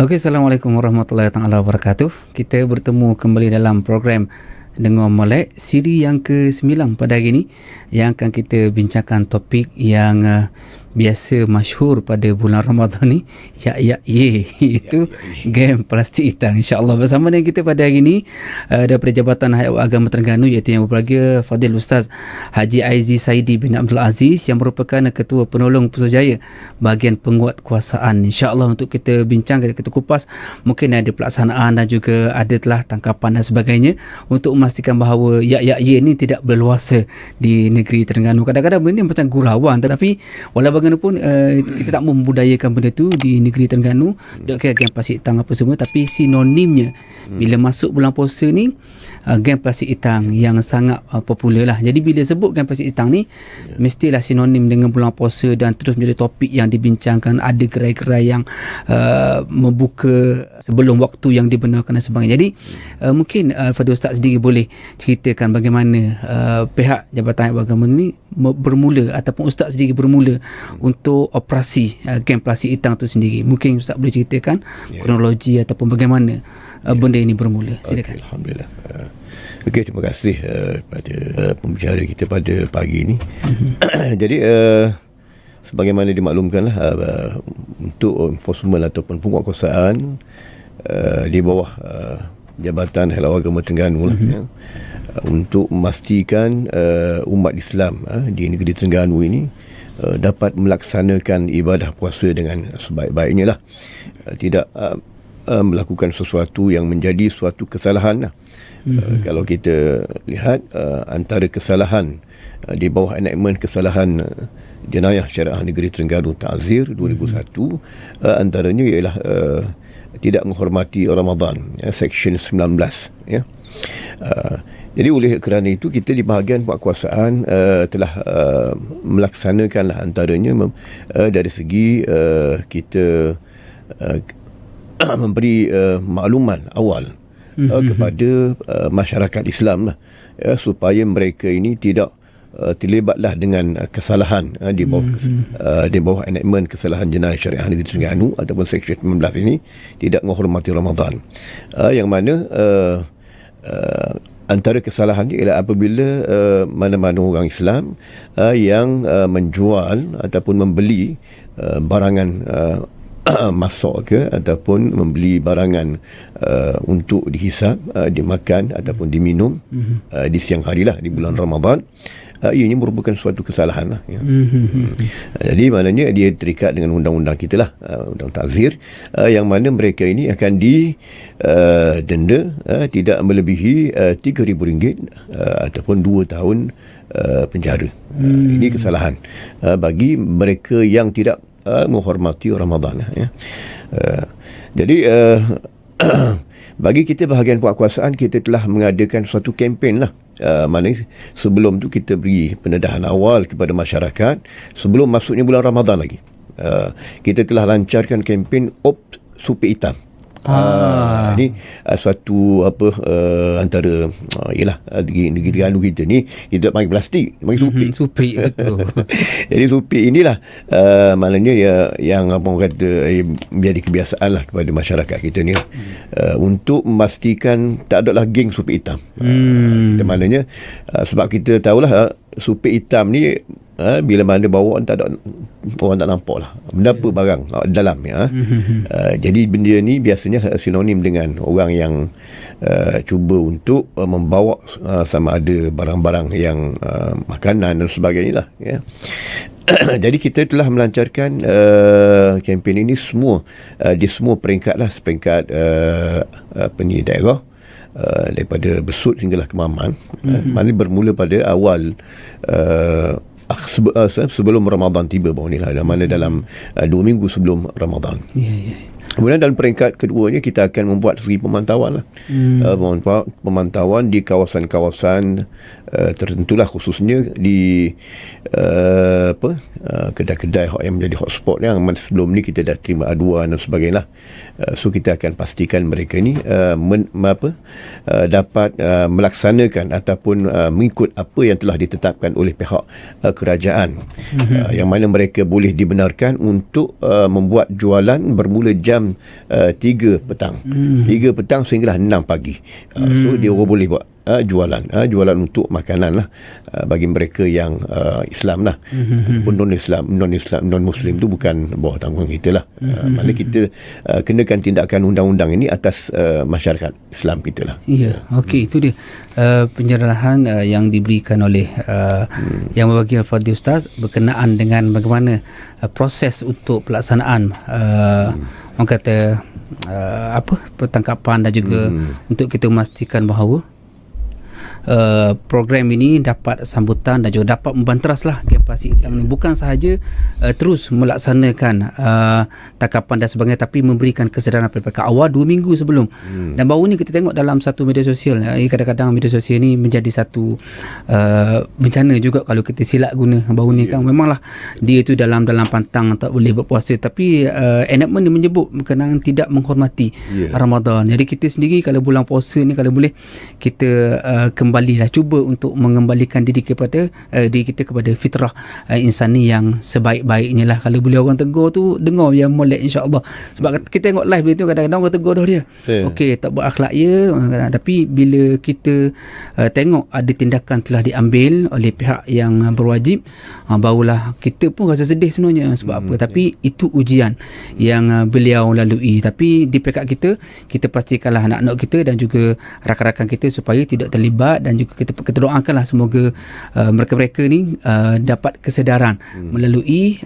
Okey, Assalamualaikum warahmatullahi taala wabarakatuh. Kita bertemu kembali dalam program Dengar Molek siri yang ke-9 pada hari ini, yang akan kita bincangkan topik yang biasa masyhur pada bulan Ramadan ni, iaitu game plastik hitam. InsyaAllah bersama dengan kita pada hari ini daripada Jabatan Hayat Agama Terengganu, iaitu yang berbahagia Fadil Ustaz Haji Aizi Saidi bin Abdul Aziz, yang merupakan Ketua Penolong Putrajaya bahagian penguatkuasaan. InsyaAllah untuk kita bincang, kita kupas mungkin ada pelaksanaan dan juga ada telah tangkapan dan sebagainya untuk memastikan bahawa ini tidak berluasa di negeri Terengganu. Kadang-kadang benda ni macam gurauan, tetapi walau bagaimanapun kita tak membudayakan benda tu di negeri Terengganu. Game plastik hitam apa semua, tapi sinonimnya bila masuk bulan puasa ni, game plastik hitam yang sangat popular lah. Jadi bila sebut game plastik hitam ni, mestilah sinonim dengan bulan puasa dan terus menjadi topik yang dibincangkan. Ada gerai-gerai yang membuka sebelum waktu yang dibenarkan dan sebagainya. Jadi mungkin Fadil Ustaz sendiri boleh ceritakan bagaimana pihak Jabatan Agama ni bermula, ataupun Ustaz sendiri bermula untuk operasi game plastik hitam tu sendiri. Mungkin Ustaz boleh ceritakan kronologi ataupun bagaimana benda ini bermula. Silakan. Okay, Alhamdulillah. Okey, terima kasih pada pembicara kita pada pagi ini. Jadi sebagaimana dimaklumkanlah, untuk enforcement ataupun penguatkuasaan di bawah Jabatan Hayat Agama Terengganu untuk memastikan umat Islam di negeri Terengganu ini dapat melaksanakan ibadah puasa dengan sebaik-baiknya lah. Tidak melakukan sesuatu yang menjadi suatu kesalahan lah. Kalau kita lihat antara kesalahan di bawah enactment kesalahan jenayah syariah negeri Terengganu Ta'zir 2001, antaranya ialah tidak menghormati Ramadan, Section 19, ya. Jadi oleh kerana itu, kita di bahagian penguatkuasaan telah melaksanakanlah antaranya dari segi kita memberi makluman awal kepada masyarakat Islam lah, supaya mereka ini tidak terlibatlah dengan kesalahan di bawah enactment kesalahan jenayah syariah negeri Terengganu ataupun Section 19 ini, tidak menghormati Ramadan, yang mana antara kesalahan ini ialah apabila mana-mana orang Islam yang menjual ataupun membeli barangan masak ke, ataupun membeli barangan untuk dihisap, dimakan ataupun diminum di siang hari lah di bulan Ramadan, ianya merupakan suatu kesalahan lah, ya. Jadi maknanya dia terikat dengan undang-undang kita lah, undang Ta'zir, yang mana mereka ini akan didenda tidak melebihi RM3,000 ataupun 2 tahun penjara. Ini kesalahan bagi mereka yang tidak menghormati Ramadan, ya. Jadi bagi kita bahagian penguatkuasaan, kita telah mengadakan suatu kempen lah. Mana sebelum tu kita beri pendedahan awal kepada masyarakat sebelum masuknya bulan Ramadan lagi. Kita telah lancarkan kempen Op Supik Hitam. Ini suatu antara ialah negeri Terengganu kita ni, kita panggil plastik, panggil supik. Supik, betul. Jadi supik inilah maknanya yang apa orang kata menjadi kebiasaan lah kepada masyarakat kita ni, untuk memastikan tak adalah geng supik hitam. Maknanya sebab kita tahulah supik hitam ni bila mana bawa orang tak nampak lah benda apa barang dalam, ya. Jadi benda ni biasanya sinonim dengan orang yang cuba untuk membawa sama ada barang-barang yang makanan dan sebagainya lah, ya. Jadi kita telah melancarkan kempen ini semua di semua peringkat lah, seperingkat daerah, daripada Besut sehinggalah ke Maman. Mana bermula pada awal sebelum Ramadan tiba baru ni lah, mana dalam 2 minggu sebelum Ramadan. Kemudian dalam peringkat keduanya, kita akan membuat segi pemantauan lah. Pemantauan di kawasan-kawasan tertentulah, khususnya di kedai-kedai yang menjadi hotspot yang sebelum ni kita dah terima aduan dan sebagainya. So kita akan pastikan mereka ni dapat melaksanakan ataupun mengikut apa yang telah ditetapkan oleh pihak kerajaan, yang mana mereka boleh dibenarkan untuk membuat jualan bermula jam 3 petang 3 petang sehinggalah 6 pagi. So dia orang boleh buat jualan untuk makanan lah, bagi mereka yang Islam lah, pun non Muslim tu bukan bawah tanggungan kita lah. Mana kita kenakan tindakan undang-undang ini atas masyarakat Islam kita lah. Ya, okey, itu dia penyerahan yang diberikan oleh yang berbagi Al-Fadhil Ustaz berkenaan dengan bagaimana proses untuk pelaksanaan orang kata pertangkapan dan juga untuk kita memastikan bahawa program ini dapat sambutan dan juga dapat membanteraslah geng plastik hitam ni, bukan sahaja terus melaksanakan tangkapan dan sebagainya, tapi memberikan kesedaran daripada awal 2 minggu sebelum. Dan baru ni kita tengok dalam satu media sosial, kadang-kadang media sosial ni menjadi satu bencana juga kalau kita silap guna. Baru ni kan memanglah dia tu dalam pantang tak boleh berpuasa, tapi enactment dia menyebut berkenaan tidak menghormati Ramadan. Jadi kita sendiri kalau bulan puasa ni, kalau boleh kita kembalilah, cuba untuk mengembalikan diri kita kepada fitrah insani yang sebaik-baiknya lah. Kalau boleh orang tegur tu, dengar yang molek, insya-Allah. Sebab kita tengok live dia tu, kadang-kadang orang tegur dah dia, okey, tak berakhlak ya, tapi bila kita tengok ada tindakan telah diambil oleh pihak yang berwajib, barulah kita pun rasa sedih sebenarnya. Sebab apa? Tapi itu ujian yang beliau lalui. Tapi di pihak kita pastikanlah anak-anak kita dan juga rakan-rakan kita supaya tidak terlibat, dan juga kita doakanlah semoga mereka-mereka ni dapat kesedaran melalui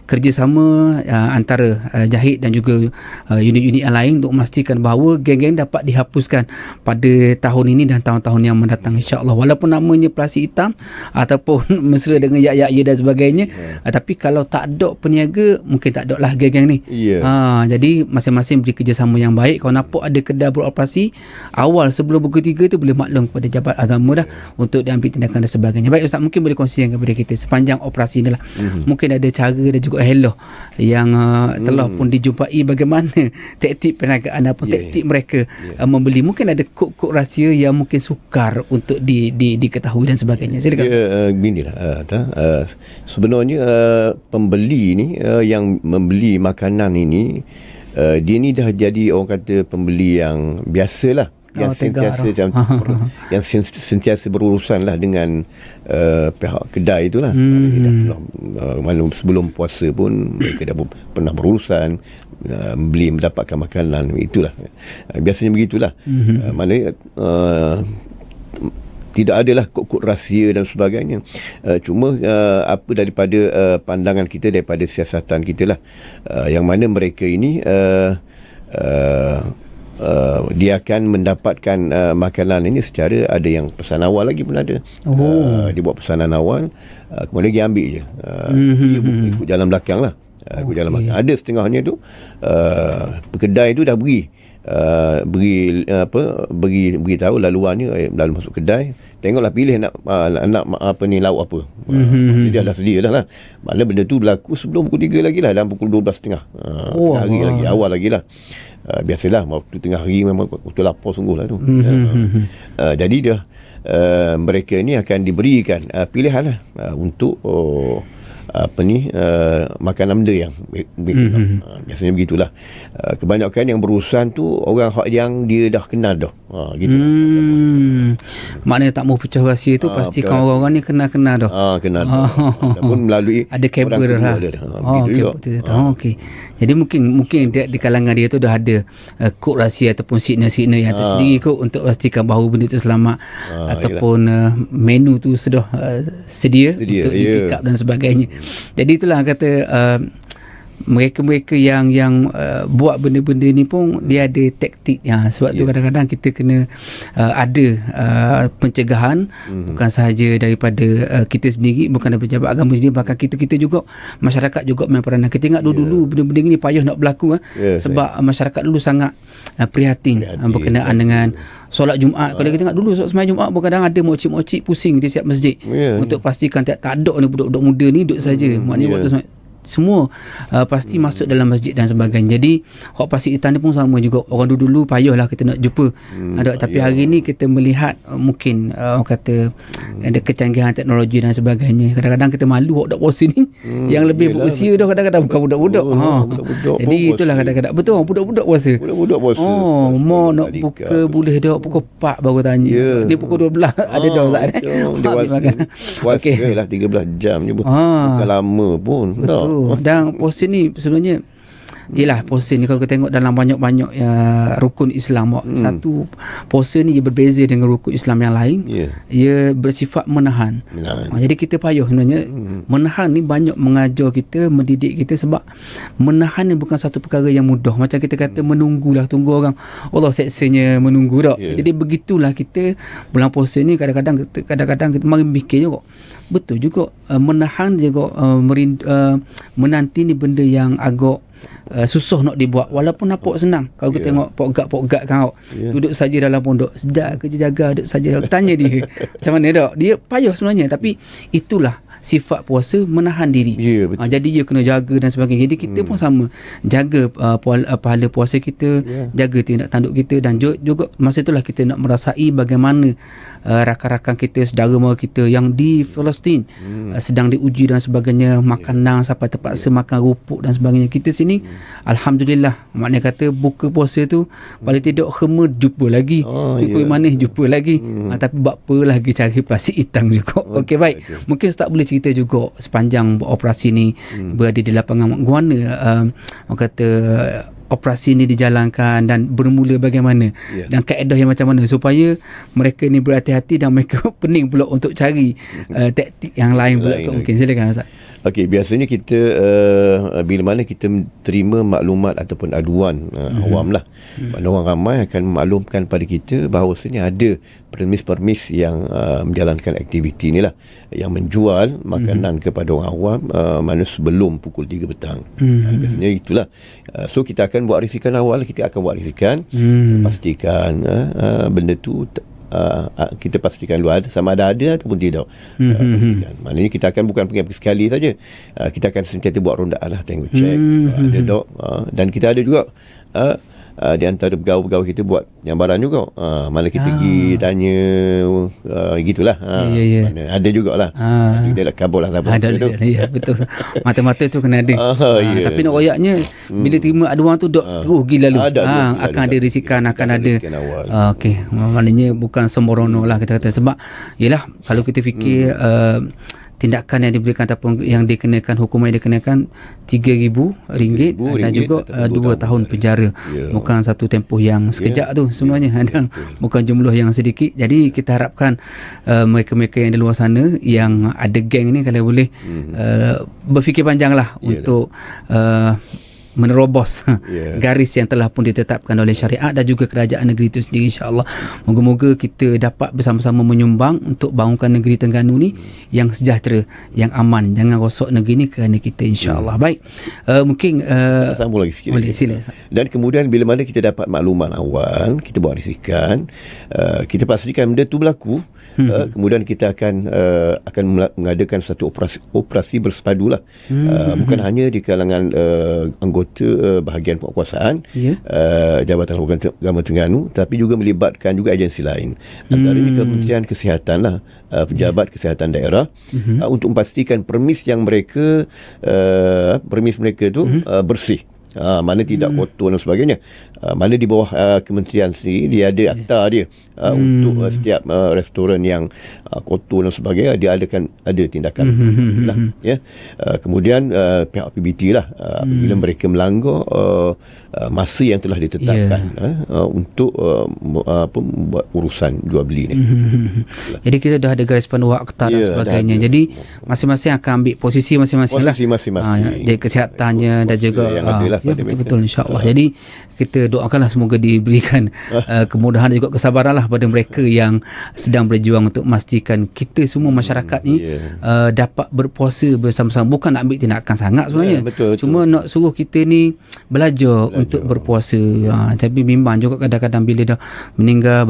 kerjasama antara Jahid dan juga unit-unit yang lain untuk memastikan bahawa geng-geng dapat dihapuskan pada tahun ini dan tahun-tahun yang mendatang, insya-Allah. Walaupun namanya plastik hitam ataupun mesra dengan ya dan sebagainya, tapi kalau tak ada peniaga, mungkin tak ada lah geng-geng ni. Jadi masing-masing beri kerjasama yang baik. Kalau nampak ada kedai beroperasi awal sebelum pukul 3 tu, boleh maklum kepada jabat agama dah untuk diambil tindakan dan sebagainya. Baik Ustaz, mungkin boleh kongsikan kepada kita sepanjang operasi ni lah, mungkin ada cara dan juga hello yang telah pun dijumpai, bagaimana taktik perniagaan ataupun taktik mereka membeli. Mungkin ada kod-kod rahsia yang mungkin sukar untuk diketahui dan sebagainya. Silakan. Beginilah, sebenarnya pembeli ni yang membeli makanan ini, dia ni dah jadi orang kata pembeli yang biasalah, yang sentiasa berurusan lah dengan pihak kedai itulah. Mana sebelum puasa pun mereka dah pernah berurusan beli, mendapatkan makanan, itulah biasanya begitulah. Maknanya tidak adalah kod-kod rahsia dan sebagainya. Cuma apa daripada pandangan kita, daripada siasatan kita lah, yang mana mereka ini dia akan mendapatkan makanan ini secara, ada yang pesan awal lagi pun ada. Dia buat pesanan awal, kemudian dia ambil je. Dia ikut jalan belakang lah. Ikut jalan belakang. Ada setengahnya tu kedai tu dah beri tahu laluannya, lalu masuk kedai, tengoklah, pilih nak apa ni, lauk apa. Dia dah sedia dah lah. Maknanya benda tu berlaku sebelum pukul 3 lagi lah, dalam pukul 12.30 hari lagi, awal lagi lah. Biasalah waktu tengah hari memang waktu lapar sungguh lah tu. Jadi dia mereka ni akan diberikan pilihan lah untuk makanan benda yang biasanya begitulah. Kebanyakan yang berurusan tu orang yang dia dah kenal dah, gitu. Maknanya tak mau pecah rahsia tu, pastikan orang-orang ni kenal dah. Kenal ataupun melalui ada kabel dah. Okey. Jadi mungkin di kalangan dia tu dah ada kod rahsia ataupun signal yang tersendiri kot untuk pastikan bahawa benda tu selamat, ataupun menu tu sudah sedia untuk di pick up dan sebagainya. Jadi itulah kata mereka-mereka yang buat benda-benda ni pun dia ada taktik sebab tu kadang-kadang kita kena ada pencegahan, bukan sahaja daripada kita sendiri, bukan daripada pejabat agama sendiri, bahkan kita juga masyarakat juga main peranan. Kita tengok dulu benda-benda ni payah nak berlaku sebab masyarakat dulu sangat prihatin berkenaan dengan solat Jumaat. Kalau kita tengok dulu sembahyang Jumaat pun kadang ada mokcik-mokcik pusing di siap masjid untuk pastikan tak ada ni budak-budak muda ni duduk saja. Maknanya waktu semua pasti masuk dalam masjid dan sebagainya. Jadi hak pasir hitam ni pun sama juga. Orang dulu payahlah kita nak jumpa. Tapi hari ni kita melihat mungkin orang kata ada kecanggihan teknologi dan sebagainya. Kadang-kadang kita malu hak dak puasa ni yang lebih berusia dah, kadang-kadang bukan budak-budak. Jadi itulah kadang-kadang betul budak-budak puasa. Budak-budak puasa. Mau nak buka boleh dah pukul 4 baru tanya. Dia pukul 12 ada dah Ustaz. Okey lah 13 jam je. Bukan lama pun. Dan puasa ni sebenarnya yelah, puasa ni kalau kita tengok dalam banyak-banyak rukun Islam, satu puasa ni dia berbeza dengan rukun Islam yang lain. Ia bersifat menahan. Jadi kita payah sebenarnya menahan ni banyak mengajar kita, mendidik kita, sebab menahan ni bukan satu perkara yang mudah. Macam kita kata menunggulah, tunggu orang Allah seksanya menunggu tak. Jadi begitulah kita bulan puasa ni kadang-kadang kita mari fikir juga. Betul juga menahan juga menanti ni benda yang agak susah nak dibuat, walaupun nampak senang. Kalau kita tengok pokgat kan duduk saja dalam pondok, sedar kerja jaga duduk saja, tanya dia macam mana tak, dia payah sebenarnya, tapi itulah sifat puasa, menahan diri. Jadi dia kena jaga dan sebagainya. Jadi kita pun sama, jaga pahala puasa kita, jaga tindak tanduk kita, dan juga masa itulah kita nak merasai bagaimana rakan-rakan kita, saudara mara kita yang di Palestin sedang diuji dan sebagainya, makan nang sampai terpaksa makan rupuk dan sebagainya. Kita sini alhamdulillah, maknanya kata buka puasa tu paling tidak khema jumpa lagi, kuih manis jumpa lagi, tapi buat apa lagi cari plastik hitam juga. Okey, baik. Mungkin Ustaz boleh cerita juga sepanjang operasi ni berada di lapangan, bagaimana orang kata operasi ni dijalankan dan bermula bagaimana, dan kaedah yang macam mana supaya mereka ni berhati-hati dan mereka pening pula untuk cari taktik yang lain pula. Mungkin silakan Ustaz. Okey, biasanya kita bila mana kita terima maklumat ataupun aduan awam lah, mana orang ramai akan memaklumkan pada kita bahawasanya ada permis-permis yang menjalankan aktiviti ni lah, yang menjual makanan kepada orang awam mana sebelum pukul 3 petang. Biasanya itulah. So kita akan buat risikan awal, kita akan buat risikan, pastikan benda tu kita pastikan dulu sama ada ataupun tidak. Pastikan. Maknanya kita akan bukan pergi sekali saja. Kita akan sentiasa buat rondaan lah, tengok cek ada dok, dan kita ada juga di antara pegawai-pegawai kita buat nyambaran juga. Mana kita pergi tanya gitulah. Mana ada jugalah. Dia nak kabur lah siapa. Ada betul. Mata-mata tu kena ada. Tapi nak royaknya bila terima aduan tu dok terus pergi lalu. Akan ada risikan, akan ada. Okey, maknanya bukan sembrono lah kita kata, sebab yalah kalau kita fikir tindakan yang diberikan ataupun yang dikenakan, hukuman yang dikenakan RM3,000 dan juga 2 tahun penjara. Bukan satu tempoh yang sekejap tu sebenarnya, dan bukan jumlah yang sedikit. Jadi kita harapkan mereka-mereka yang di luar sana yang ada geng ni kalau boleh berfikir panjang lah untuk menerobos garis yang telah pun ditetapkan oleh syariat dan juga kerajaan negeri itu sendiri, insya-Allah. Moga-moga kita dapat bersama-sama menyumbang untuk bangunkan negeri Terengganu ni yang sejahtera, yang aman. Jangan rosak negeri ni kerana kita, insya-Allah. Baik. Mungkin sambung lagi sikit. Boleh, sila. Dan kemudian bila mana kita dapat makluman awal, kita buat risikan, kita pastikan benda tu berlaku. Kemudian kita akan mengadakan satu operasi bersepadu lah. Bukan hanya di kalangan anggota bahagian penguasaan Jabatan Agama Terengganu, tapi juga melibatkan juga agensi lain, antaranya Kementerian Kesihatan lah, pejabat kesihatan daerah, untuk memastikan permis mereka tu bersih. mana tidak kotor dan sebagainya. Mana di bawah kementerian sendiri dia ada akta dia untuk setiap restoran yang kotor dan sebagainya, dia ada tindakan lah, ya. Kemudian pihak PBT lah, apabila mereka melanggar masa yang telah ditetapkan untuk membuat urusan jual beli ni. Jadi kita dah ada garis panduan akta dan sebagainya. Jadi masing-masing akan ambil posisi masing-masing lah. Jadi kesihatannya dan juga betul insya-Allah. Jadi kita doakanlah semoga diberikan kemudahan dan juga kesabaran lah pada mereka yang sedang berjuang untuk memastikan kita semua masyarakat ni dapat berpuasa bersama-sama. Bukan nak ambil tindakan sangat sebenarnya. Cuma nak suruh kita ni belajar untuk berpuasa. Tapi bimbang juga kadang-kadang bila dah meninggal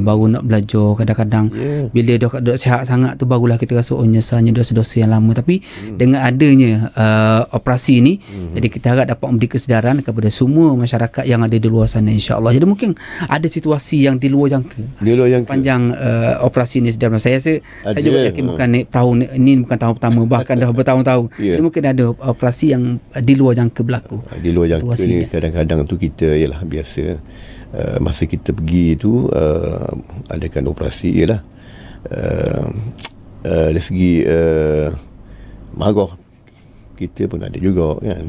baru nak belajar. Kadang-kadang bila dah sihat sangat tu barulah kita rasa nyesalnya dosa-dosa yang lama. Tapi dengan adanya operasi ni, jadi kita harap dapat memberi kesedaran kepada semua masyarakat yang ada di luar sana, insya-Allah. Jadi mungkin ada situasi yang di luar jangka sepanjang operasi ni sedang. Saya juga yakin bukan tahun ni bukan tahun pertama, bahkan dah bertahun-tahun. Jadi mungkin ada operasi yang di luar jangka berlaku. Di luar jangka ni kadang-kadang tu kita ialah biasa masa kita pergi tu adakan operasi ialah dari segi marah kita pun ada juga kan.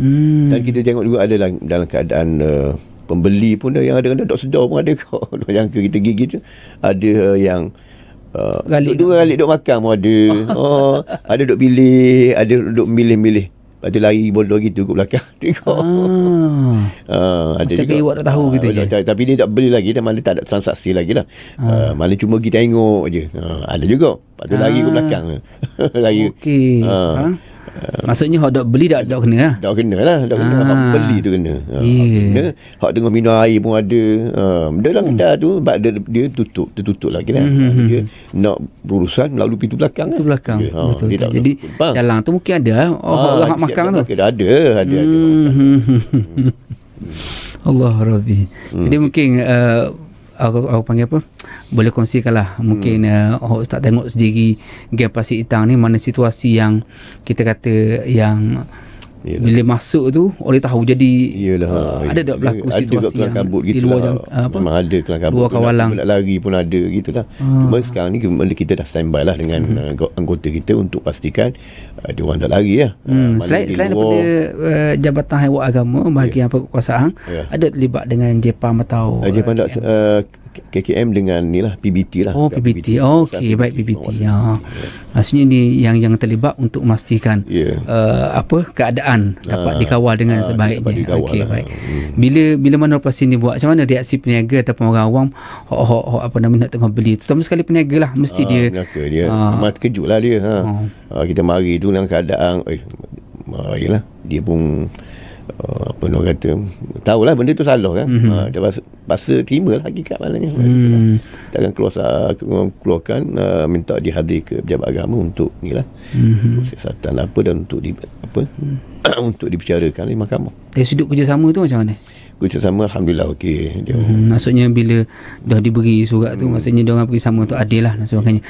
Dan kita tengok juga ada dalam keadaan pembeli pun yang ada dok sedar pun ada kok. Dok jangka kita gigi tu ada yang dua kali dok makan pun ada. Ada dok pilih, ada dok milih-milih. Lepas tu lari bodoh gitu ke belakang. Tengok. Ada macam juga. Awak tak tahu gitu je. Tapi dia tak beli lagi. Dia mana tak ada transaksi lagi lah. Mana cuma kita tengok je. Ada juga. Lepas tu lari ke belakang. Lari. Okey. Maksudnya hak dok beli dak kena lah. Dak kena lah. Hak beli tu kena. Hak tengah minum air pun ada. Dalam kedai tu dia tertutup lagi lah. Dia nak berurusan melalui pintu belakang. Betul. Jadi dalam tu mungkin ada orang hak makan tu. Ada. Allah Rabbi. Jadi mungkin aku panggil apa, boleh kongsikanlah mungkin Ustaz tengok sendiri game pasir hitam ni, mana situasi yang kita kata yang bila masuk tu orang tahu. Jadi ada tak berlaku situasi yang di luar memang ada kelang kabut, luar kawalang, nak lari pun ada gitulah. Cuma sekarang ni kita dah standby lah dengan anggota kita untuk pastikan dia orang dah lari lah. Selain daripada Jabatan Haiwan Agama bahagian kekuasaan, ada terlibat dengan Jepam atau Jepam tak, KKM dengan ni lah PBT lah. PBT. Okey, baik PBT. Maksudnya ni yang terlibat untuk memastikan keadaan dapat dikawal dengan sebaiknya. Okey, baik. Bila mana operasi ni buat, macam mana reaksi peniaga ataupun orang awam nak tengah beli, terutama sekali peniaga lah, mesti dia terkejut lah dia. Kita mari tu dalam keadaan yalah, dia pun orang kata tahulah benda tu salah kan. Dia pasal terima lah hakikat maknanya. Kita akan keluarkan minta dihadir ke pejabat agama untuk ni lah, untuk siasatan apa dan untuk untuk dibicarakan di mahkamah. Dari sudut kerjasama tu macam mana? Kerjasama alhamdulillah okey. Maksudnya bila dah diberi surat tu, maksudnya dia orang kerjasama tu adil lah dan sebagainya.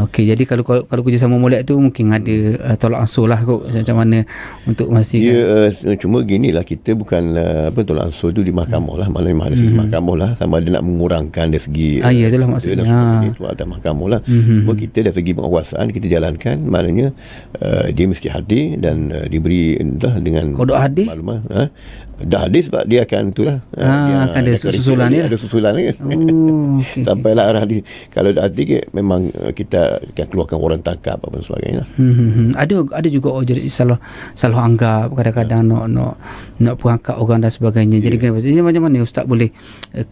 Okey, jadi kalau kerjasama molek tu mungkin ada tolak ansur lah kot, macam mana untuk memastikan. Cuma ginilah, kita bukan tolak ansur tu di mahkamah lah, malah ada segi mahkamah lah, sama ada nak mengurangkan dari segi itulah maksudnya itu atas mahkamah lah. Cuma kita dari segi pengawasan kita jalankan, maknanya dia mesti hadir dan diberi dengan kodok hadir maklumat. Dah hadir sebab dia akan itulah, dia akan ada susulan ni. Ada susulan ni. Sampailah arah di, kalau dah hadir memang kita akan keluarkan waran tangkap apa dan sebagainya. Ada juga jadi salah anggap, kadang-kadang nak perangkap orang dan sebagainya. Jadi macam mana Ustaz boleh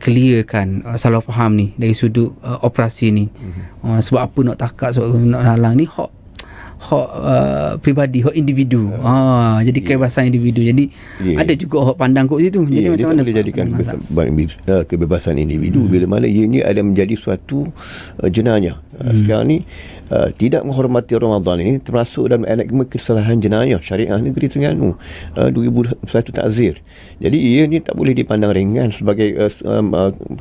clearkan salah faham ni dari sudut operasi ni? Sebab apa nak takak, sebab nak halang ni hak pribadi, hak individu. Jadi kebebasan individu. Jadi ada juga hak pandang kat situ. Jadi macam mana boleh jadikan kebebasan individu bila mana ianya ada menjadi suatu jenayah. Sekarang ni tidak menghormati Ramadan ini termasuk dalam anekma kesalahan jenayah syariah negeri Terengganu 2001 takzir. Jadi ia ni tak boleh dipandang ringan sebagai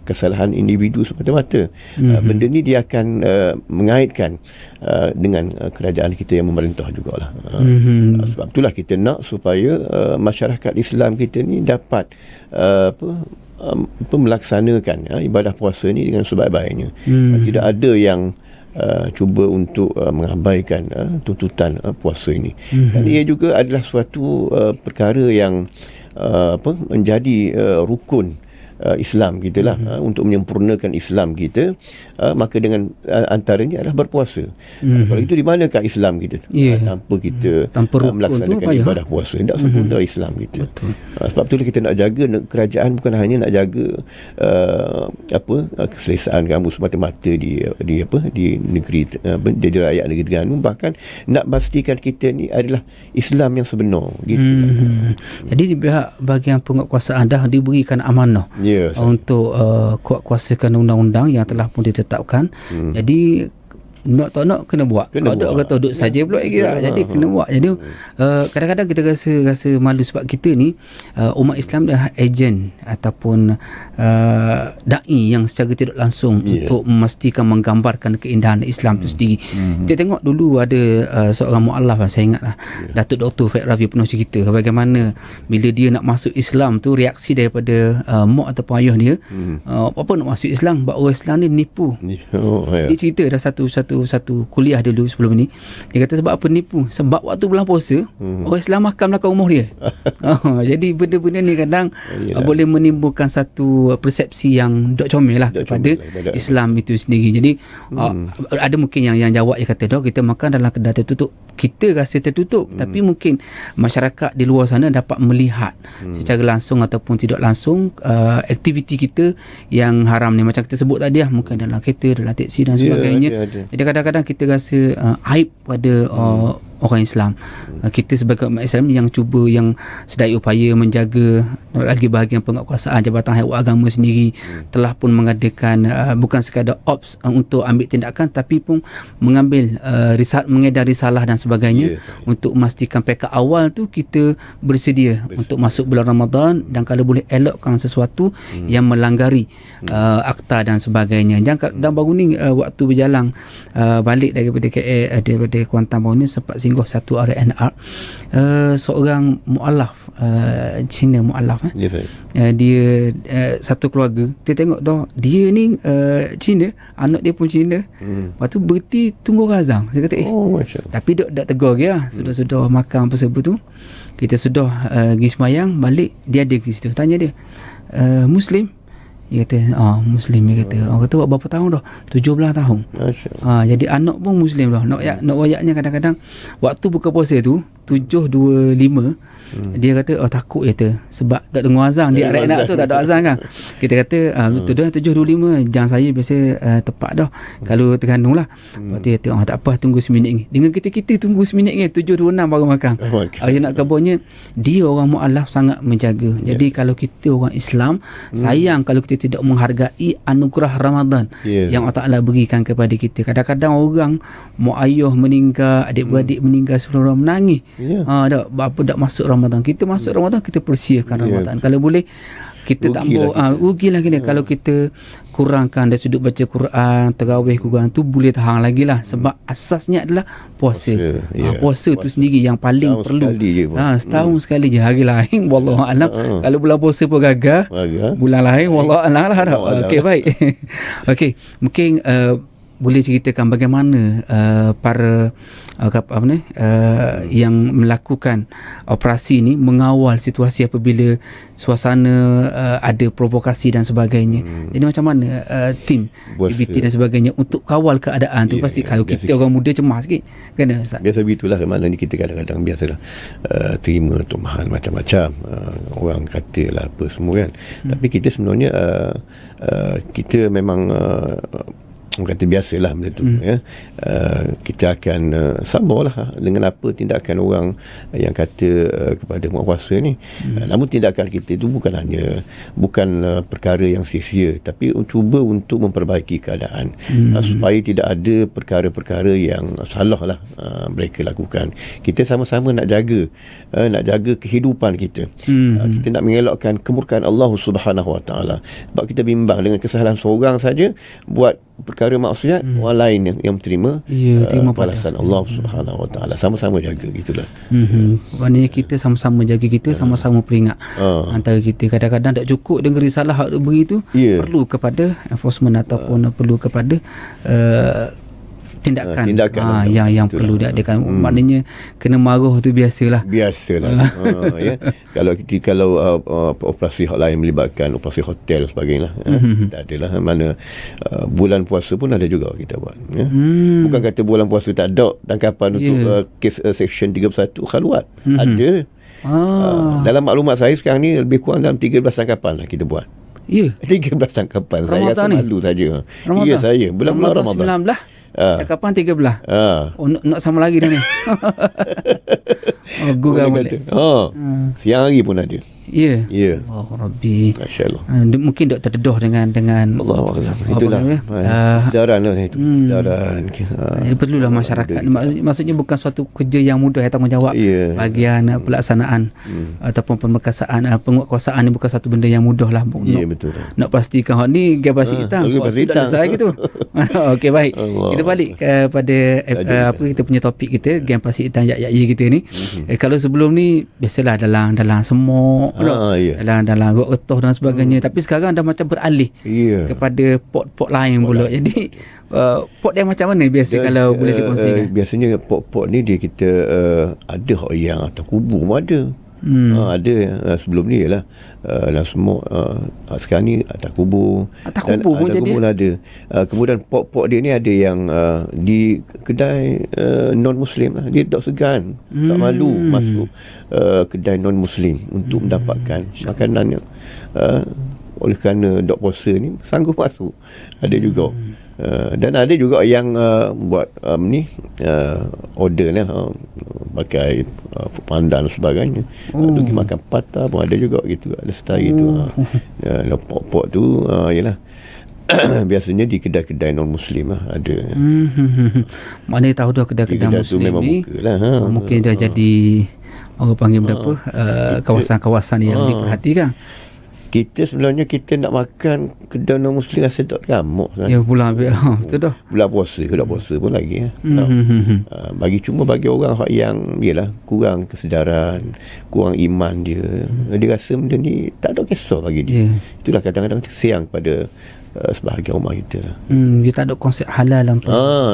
kesalahan individu semata-mata. Benda ni dia akan mengaitkan dengan kerajaan kita kita yang memerintah jugalah. Sebab itulah kita nak supaya masyarakat Islam kita ni dapat melaksanakan ibadah puasa ni dengan sebaik-baiknya. Tidak ada yang cuba untuk mengabaikan tuntutan puasa ini. Dan ia juga adalah suatu perkara yang menjadi rukun Islam kita lah, untuk menyempurnakan Islam kita, maka dengan antaranya adalah berpuasa. Kalau itu di manakah Islam kita? Tanpa kita melaksanakan ibadah puasa, tidak sempurna Islam kita. Sebab itulah kita nak jaga kerajaan, bukan hanya nak jaga keselesaan kamu semata-mata di negeri, di rakyat negeri Terengganu, bahkan nak pastikan kita ni adalah Islam yang sebenar gitu. Jadi di pihak bahagian penguatkuasaan dah diberikan amanah untuk kuat-kuasakan undang-undang yang telah pun ditetapkan. Jadi nak tak nak kena buat. Kalau tak kata duduk saja pula jadi kena buat. Jadi kadang-kadang kita rasa malu sebab kita ni umat Islam dah ejen ataupun dai yang secara tidak langsung untuk memastikan menggambarkan keindahan Islam itu sendiri. Kita tengok dulu ada seorang muallaf, saya ingatlah, Datuk Dr. Faik Rafi pernah cerita bagaimana bila dia nak masuk Islam tu reaksi daripada mak ataupun ayah dia, apa nak masuk Islam, buat orang Islam ni nipu. Dia cerita dah satu kuliah dulu sebelum ni, dia kata sebab apa nipu, sebab waktu bulan puasa orang Islam makan belakang rumah dia. Jadi benda-benda ni kadang boleh menimbulkan satu persepsi yang dok comel lah kepada Islam itu sendiri. Jadi ada mungkin yang jawab, dia kata dok kita makan dalam kedai tertutup, kita rasa tertutup, tapi mungkin masyarakat di luar sana dapat melihat secara langsung ataupun tidak langsung aktiviti kita yang haram ni, macam kita sebut tadi lah, mungkin dalam kereta, dalam teksi dan sebagainya. Jadi kadang-kadang kita rasa aib pada orang Islam. Kita sebagai umat Islam yang cuba, yang sedaya upaya menjaga, lagi bahagian penguatkuasaan Jabatan Haiwan Agama sendiri telah pun mengadakan bukan sekadar ops untuk ambil tindakan, tapi pun mengambil mengedar risalah dan sebagainya untuk memastikan peringkat awal tu kita bersedia untuk masuk bulan Ramadan, dan kalau boleh elokkan sesuatu yang melanggari akta dan sebagainya. Dan baru ni waktu berjalan balik daripada KL, daripada Kuantan baru ni sempat singgah satu RNR, seorang muallaf Cina muallaf dia satu keluarga, kita tengok dah dia ni Cina, anak dia pun Cina, lepas tu berhenti tunggu azan. Saya kata tapi dak tegur dia, sudah makan apa sebut tu, kita sudah pergi semayang balik, dia ada di situ, tanya dia Muslim. Dia kata Muslim. Dia kata orang kata buat berapa tahun dah? 17 tahun. Jadi anak pun Muslim dah. Nak wayaknya kadang-kadang waktu buka puasa tu 7.25 dia kata takut kata sebab tak dengar azan, dia anak tu tak ada azan kan. Kita kata betul dah 7.25 jam saya biasa tepat dah kalau Terengganu lah. Lepas tu dia kata tak apa, tunggu seminit ni. Dengan kita tunggu seminit ni 7.26 baru makan. Dia nak kabarnya dia orang mualaf sangat menjaga. Jadi kalau kita orang Islam, sayang kalau kita tidak menghargai anugerah Ramadan yang Allah Ta'ala berikan kepada kita. Kadang-kadang orang mak ayah meninggal, adik-beradik meninggal sebelum Ramadan, menangis. Tak masuk Ramadan. Kita masuk Ramadan, kita persiapkan Ramadan. Kalau boleh kita tambah rugi lagi ni kalau kita kurangkan dari sudut baca Quran, tarawih kurang tu boleh tahan lagi lah, sebab asasnya adalah puasa. Puasa tu sendiri yang paling perlu. Setahun sekali je, hari lain wallahu alam. Kalau bulan puasa pun gagal, bulan lain wallahu alam lah. Okey, baik. Okey, mungkin boleh ceritakan bagaimana para yang melakukan operasi ni mengawal situasi apabila suasana ada provokasi dan sebagainya. Jadi macam mana tim BBT dan sebagainya untuk kawal keadaan tu? Pasti kalau kita orang muda cemas sikit kan Ustaz? Biasa begitulah. Mana ni kita kadang-kadang biasalah terima tumahan macam-macam, orang katalah apa semua kan. Tapi kita sebenarnya kita memang kata biasalah benda tu kita akan sabarlah dengan apa tindakan orang yang kata kepada penguasa ni. Namun tindakan kita itu bukan perkara yang sia-sia, tapi cuba untuk memperbaiki keadaan supaya tidak ada perkara-perkara yang salah lah mereka lakukan. Kita sama-sama nak jaga kehidupan kita. Kita nak mengelakkan kemurkaan Allah Subhanahu Wa Taala. Sebab kita bimbang dengan kesalahan seorang saja buat perkara maksiat, orang lain yang terima terima balasan Allah Subhanahu Wa Taala. Sama-sama jaga gitulah. Maknanya kita sama-sama jaga, kita sama-sama peringat antara kita. Kadang-kadang tak cukup dengan risalah hak beri tu, perlu kepada enforcement ataupun perlu kepada tindakan yang perlu diadakan. Maknanya kena marah tu biasalah. Ya. Kalau operasi hak lain melibatkan operasi hotel sebagainya, tak adalah. Mana bulan puasa pun ada juga kita buat, ya. Bukan kata bulan puasa tak ada tangkapan untuk kes section 31 khaluat. Ada. Dalam maklumat saya sekarang ni lebih kurang dalam 13 tangkapan lah kita buat. 13 tangkapan. Saya rasa malu saja. Ya, saya bulan-bulan Ramadan 19 cakapan 13. Nak sama lagi dah ni. Google boleh. Siang hari pun ada. Ya. Oh Rabbi. Masya-Allah. Mungkin dok terdedah dengan Allah. Itulah kesedaran lah itu. Kesedaran. Perlulah masyarakat. Maksudnya bukan suatu kerja yang mudah, tanggungjawab bahagian pelaksanaan ataupun pemerkasaan penguatkuasaan ni bukan satu benda yang mudah lah. Betul. Nak pastikan hak ni game pasir hitam. Tak selesai gitu. Okey, baik. Kita balik kepada kita punya topik kita, game pasir hitam yak kita ni. Kalau sebelum ni biasalah dalam semua dalam gok retoh dan sebagainya, tapi sekarang dah macam beralih kepada pot-pot lain pula. Jadi pot yang macam mana biasa kalau boleh dikongsikan? Biasanya pot-pot ni dia kita ada yang atas kubur pun ada. Ada sebelum ni ialah dalam semua sekarang ni atas kubur pun jadi ada. Kemudian pot-pot dia ni ada yang di kedai non muslim lah. Dia tak segan, tak malu masuk kedai non muslim untuk mendapatkan makanan yang oleh kerana dok puasa ni sanggup masuk. Ada juga. Dan ada juga yang buat order lah, pakai Foodpanda dan sebagainya. Pergi makan patah pun ada juga gitu. Ada setari tu. Pot-pot tu ialah biasanya di kedai-kedai non-muslim lah ada. Maknanya tahu dah kedai-kedai muslim ni mungkin dah jadi orang panggil berapa kawasan-kawasan yang diperhatikan. Kita sebenarnya kita nak makan kedai non-muslim rasa tak kamuk. Ya pula betul dah. Bulan puasa ke tak puasa pun lagi. Bagi orang yang yalah kurang kesedaran, kurang iman dia. Dia rasa benda ni tak ada kisah bagi dia. Itulah kadang-kadang kesian pada sebahagian rumah kita. Dia tak ada konsep halal lah.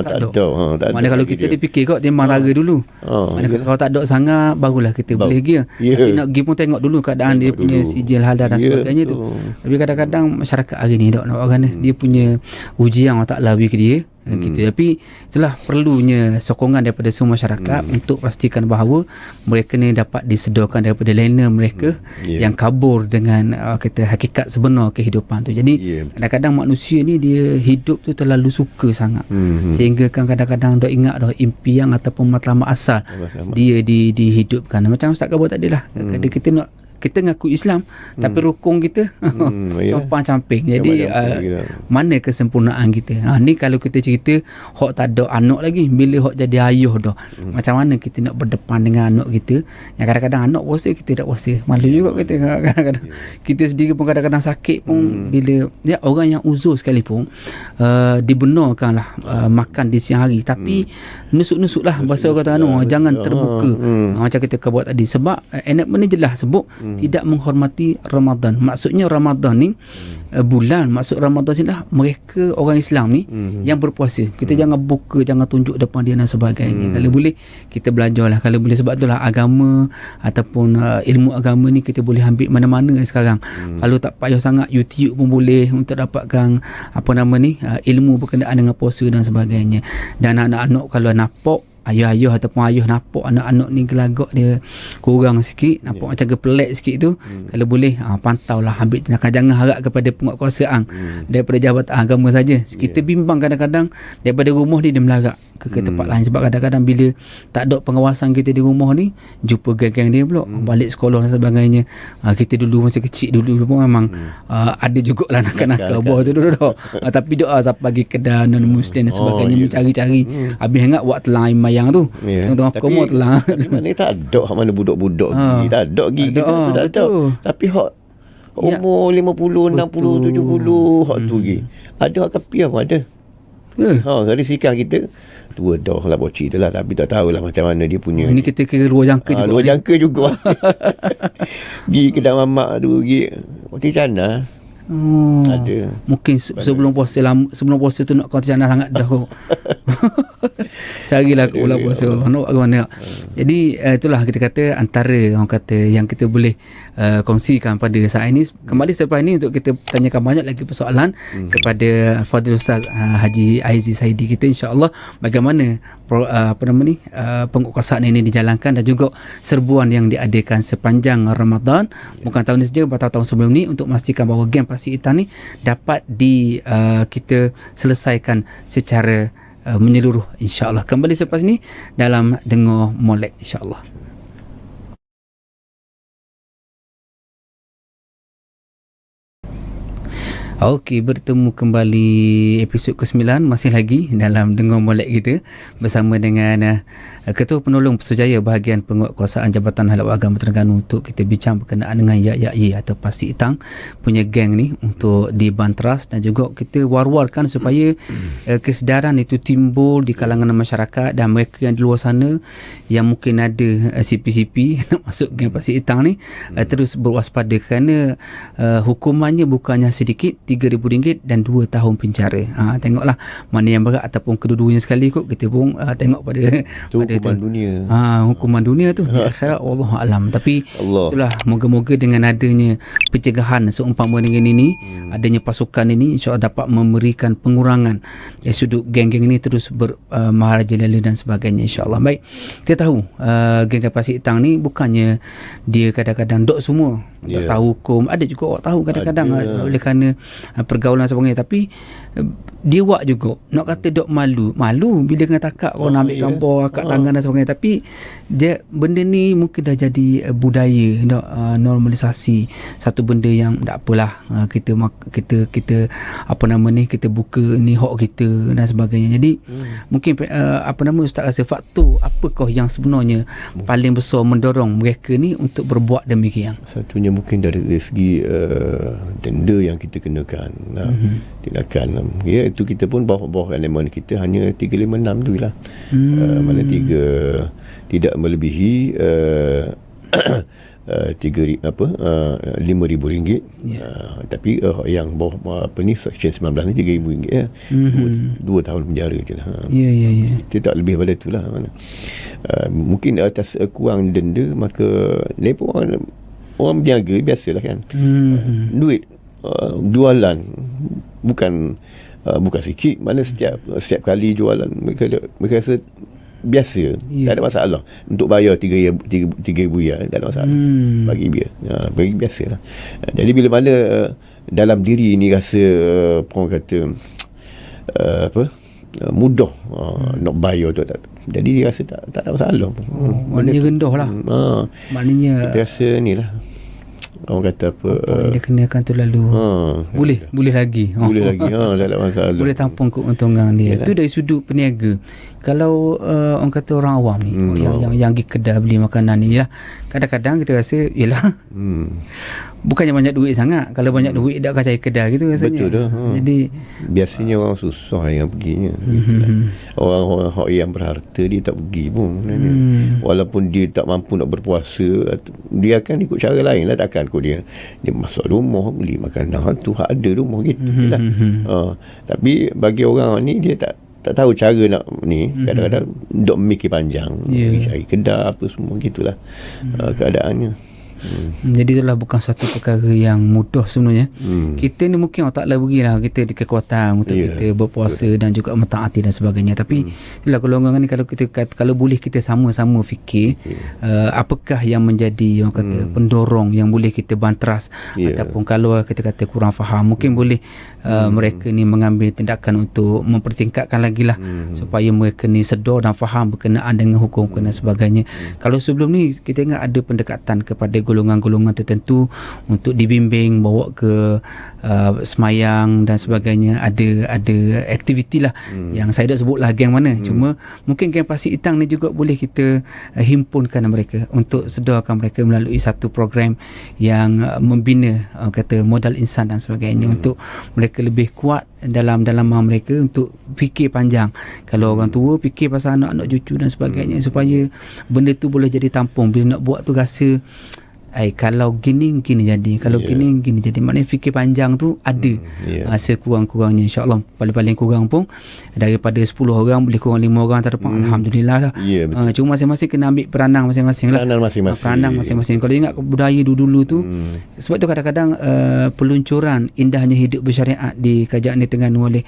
Tak ada. Mana kalau kita dipikir kot dia marah dulu. Mana kalau tak ada sangat barulah kita boleh pergi. Tapi nak pergi pun tengok dulu keadaan dia punya sijil halal dan sebagainya tu. Tapi kadang-kadang masyarakat hari ni nak buat kan, dia punya ujian Allah Ta'ala bagi ke dia. Gitu. Tapi itulah perlunya sokongan daripada semua masyarakat untuk pastikan bahawa mereka ni dapat disedorkan daripada lena mereka yang kabur dengan kata hakikat sebenar kehidupan tu. Jadi kadang-kadang manusia ni dia hidup tu terlalu suka sangat sehingga kan kadang-kadang dah ingat dah impian ataupun matlamat asal dia dihidupkan. Macam Ustaz Kabur tadi lah, kadang kita ngaku Islam tapi rukun kita compang-camping. Jadi mana kesempurnaan kita? Ni kalau kita cerita hok tak ada anak lagi, bila hok jadi ayah dah, macam mana kita nak berdepan dengan anak kita yang kadang-kadang anak puasa kita tak puasa, malu juga kita. Kadang-kadang kita sendiri pun kadang-kadang sakit pun bila orang yang uzur sekalipun dibenarkan lah makan di siang hari, tapi nusuk-nusuk lah bahasa orang kata jangan terbuka. Macam kita buat tadi, sebab enakmen ni jelas sebut tidak menghormati Ramadan. Maksudnya Ramadan ni bulan, maksud Ramadan sini lah mereka orang Islam ni yang berpuasa. Kita jangan buka, jangan tunjuk depan dia dan sebagainya. Kalau boleh kita belajarlah, kalau boleh, sebab itulah agama ataupun ilmu agama ni kita boleh ambil mana-mana sekarang. Kalau tak payah sangat, YouTube pun boleh untuk dapatkan ilmu berkenaan dengan puasa dan sebagainya. Dan anak-anak kalau nampak ayah-ayah ataupun ayah nampak anak-anak ni gelagak dia kurang sikit, nampak macam gepelek sikit tu, kalau boleh pantaulah, ambil tindakan. Jangan harap kepada penguatkuasaan daripada jabatan agama saja. Kita bimbang kadang-kadang daripada rumah dia melarat ke tempat lain, sebab kadang-kadang bila tak ada pengawasan kita di rumah ni, jumpa geng-geng dia pula balik sekolah dan sebagainya. Kita dulu masa kecil dulu pun memang ada jugalah nakal-nakal bawah tu dulu dah. Tapi doa sampai bagi kedai non-muslim dan sebagainya, mencari-cari habis hangat buat telang yang tu tengah komo telah. Tapi mana tak ada mana budak-budak gigi, tak ada gigi kita tu tak ada. Tapi hak umur 50, 60, 70 hak tu gigi. Ada hak kapiah pun ada. Dari sikap kita tua dah lah bocil tu lah, tapi tak tahulah macam mana dia punya. Ini kita kira luar jangka juga. Luar jangka juga. Pergi kedai mamak tu, pergi roti canai. Ada. Mungkin sebelum puasa tu nak kau canai sangat dah kau. Carilah ke bulan puasa Allah nak bagaimana. Jadi itulah kita kata antara orang kata yang kita boleh kongsikan pada saat ini. Kembali selepas ini untuk kita tanyakan banyak lagi persoalan kepada Fadil Ustaz Haji Aizi Saidi kita, insya-Allah bagaimana penguatkuasaan ini dijalankan dan juga serbuan yang diadakan sepanjang Ramadan, bukan tahun ini saja, tahun-tahun sebelum ni, untuk memastikan bahawa game Pasir Hitam ni dapat kita selesaikan secara menyeluruh, insya-Allah. Kembali selepas ni dalam Dengar Molek, insya-Allah. Okey, bertemu kembali episod ke-9, masih lagi dalam Dengar Molek kita bersama dengan Ketua Penolong Putrajaya Bahagian Penguatkuasaan Jabatan Halal Agama Terengganu untuk kita bincang berkenaan dengan YAY atau Pasir Hitam punya geng ni untuk dibanteras, dan juga kita war-warkan supaya kesedaran itu timbul di kalangan masyarakat dan mereka yang di luar sana yang mungkin ada CP-CP nak masuk geng Pasir Hitam ni terus berwaspada, kerana hukumannya bukannya sedikit, RM3,000 dan 2 tahun penjara. Tengoklah mana yang berat, ataupun kedua-duanya sekali kot, kita pun tengok pada hukuman dunia. Hukuman dunia tu di akhirat Allah alam. Tapi itulah, moga-moga dengan adanya pencegahan seumpama dengan ini, adanya pasukan ini, insya-Allah dapat memberikan pengurangan dari sudut geng-geng ini terus merajalela dan sebagainya, insya-Allah. Baik, kita tahu geng Pasir Hitam ni bukannya dia kadang-kadang dok semua tahu hukum, ada juga orang tahu kadang-kadang oleh kerana pergaulan sebagainya, tapi dia buat juga nak kata dok malu bila kena takak kau nak ambil gambar akak tangan dan sebagainya, tapi dia benda ni mungkin dah jadi budaya, normalisasi satu benda yang tak apalah, kita kita buka ni hak kita dan sebagainya. Jadi mungkin Ustaz rasa faktor apakah yang sebenarnya paling besar mendorong mereka ni untuk berbuat demikian? Satunya mungkin dari segi denda yang kita kenakan, tindakan. Ya, itu kita pun bawah elemen kita hanya 356 tu lah. Mana 3 tidak melebihi RM5,000. Tapi yang bawah Section 19 ni RM3,000 ya. 2 tahun penjara je lah. Dia tak lebih pada itulah. Mungkin atas kurang denda, maka orang berniaga biasalah kan. Duit jualan bukan sikit, mana setiap kali jualan mereka rasa biasa, tak ada masalah untuk bayar RM3,000 tak ada masalah, bagi dia bagi biasa lah. Jadi bila mana dalam diri ni rasa orang kata mudah nak bayar tu, jadi dia rasa tak ada masalah. Maknanya rendah lah. Maknanya kita rasa ni lah, orang kata apa yang dia kenakan tu lalu boleh lagi tak ada masalah, boleh tampung keuntungan dia. Itu dari sudut peniaga. Kalau orang kata orang awam ni, yang pergi kedai beli makanan ni lah, kadang-kadang kita rasa yelah bukannya banyak duit sangat. Kalau banyak duit dah akan cari kedai gitu rasanya. Betul dah. Jadi biasanya orang susah yang perginya. Orang yang berharta dia tak pergi pun. Walaupun dia tak mampu nak berpuasa, dia akan ikut cara lain lah. Takkan dia masuk rumah beli makanan tu, hak ada rumah gitu lah. Tapi bagi orang ni, dia tak tahu cara nak ni, kadang-kadang dok mikir panjang, cari kedai apa semua gitulah keadaannya. Jadi itulah bukan satu perkara yang mudah sebenarnya. Kita ni mungkin Allah Ta'ala berilah kita di kekuatan untuk kita berpuasa dan juga mentaati dan sebagainya. Tapi itulah golongan ni, kalau boleh kita sama-sama fikir apakah yang menjadi orang kata pendorong yang boleh kita banteras, ataupun kalau kita kata kurang faham, mungkin boleh mereka ni mengambil tindakan untuk mempertingkatkan lagi lah, supaya mereka ni sedar dan faham berkenaan dengan hukum dan sebagainya. Kalau sebelum ni kita ingat ada pendekatan kepada golongan golongan-golongan tertentu untuk dibimbing, bawa ke semayang dan sebagainya. Ada aktiviti lah yang saya tak sebut lah geng mana. Cuma mungkin geng Pasir Itang ni juga boleh kita himpunkan mereka untuk sedarkan mereka melalui satu program yang membina kata modal insan dan sebagainya, untuk mereka lebih kuat dalam mereka untuk fikir panjang. Kalau orang tua fikir pasal anak-anak cucu dan sebagainya, supaya benda tu boleh jadi tampung. Bila nak buat tu rasa kalau gini jadi, kalau gini jadi. Maknanya fikir panjang tu ada. Sekurang-kurangnya, insyaAllah paling-paling kurang pun daripada 10 orang boleh kurang 5 orang terdepan. Alhamdulillah lah. Cuma masing-masing kena ambil peranan masing-masing lah. Peranan masing-masing. Kalau ingat budaya dulu tu, sebab tu kadang-kadang peluncuran indahnya hidup bersyariat di Kerajaan Terengganu oleh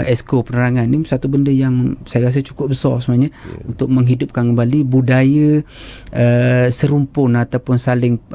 Esko Penerangan ni satu benda yang saya rasa cukup besar sebenarnya, untuk menghidupkan kembali budaya serumpun ataupun saling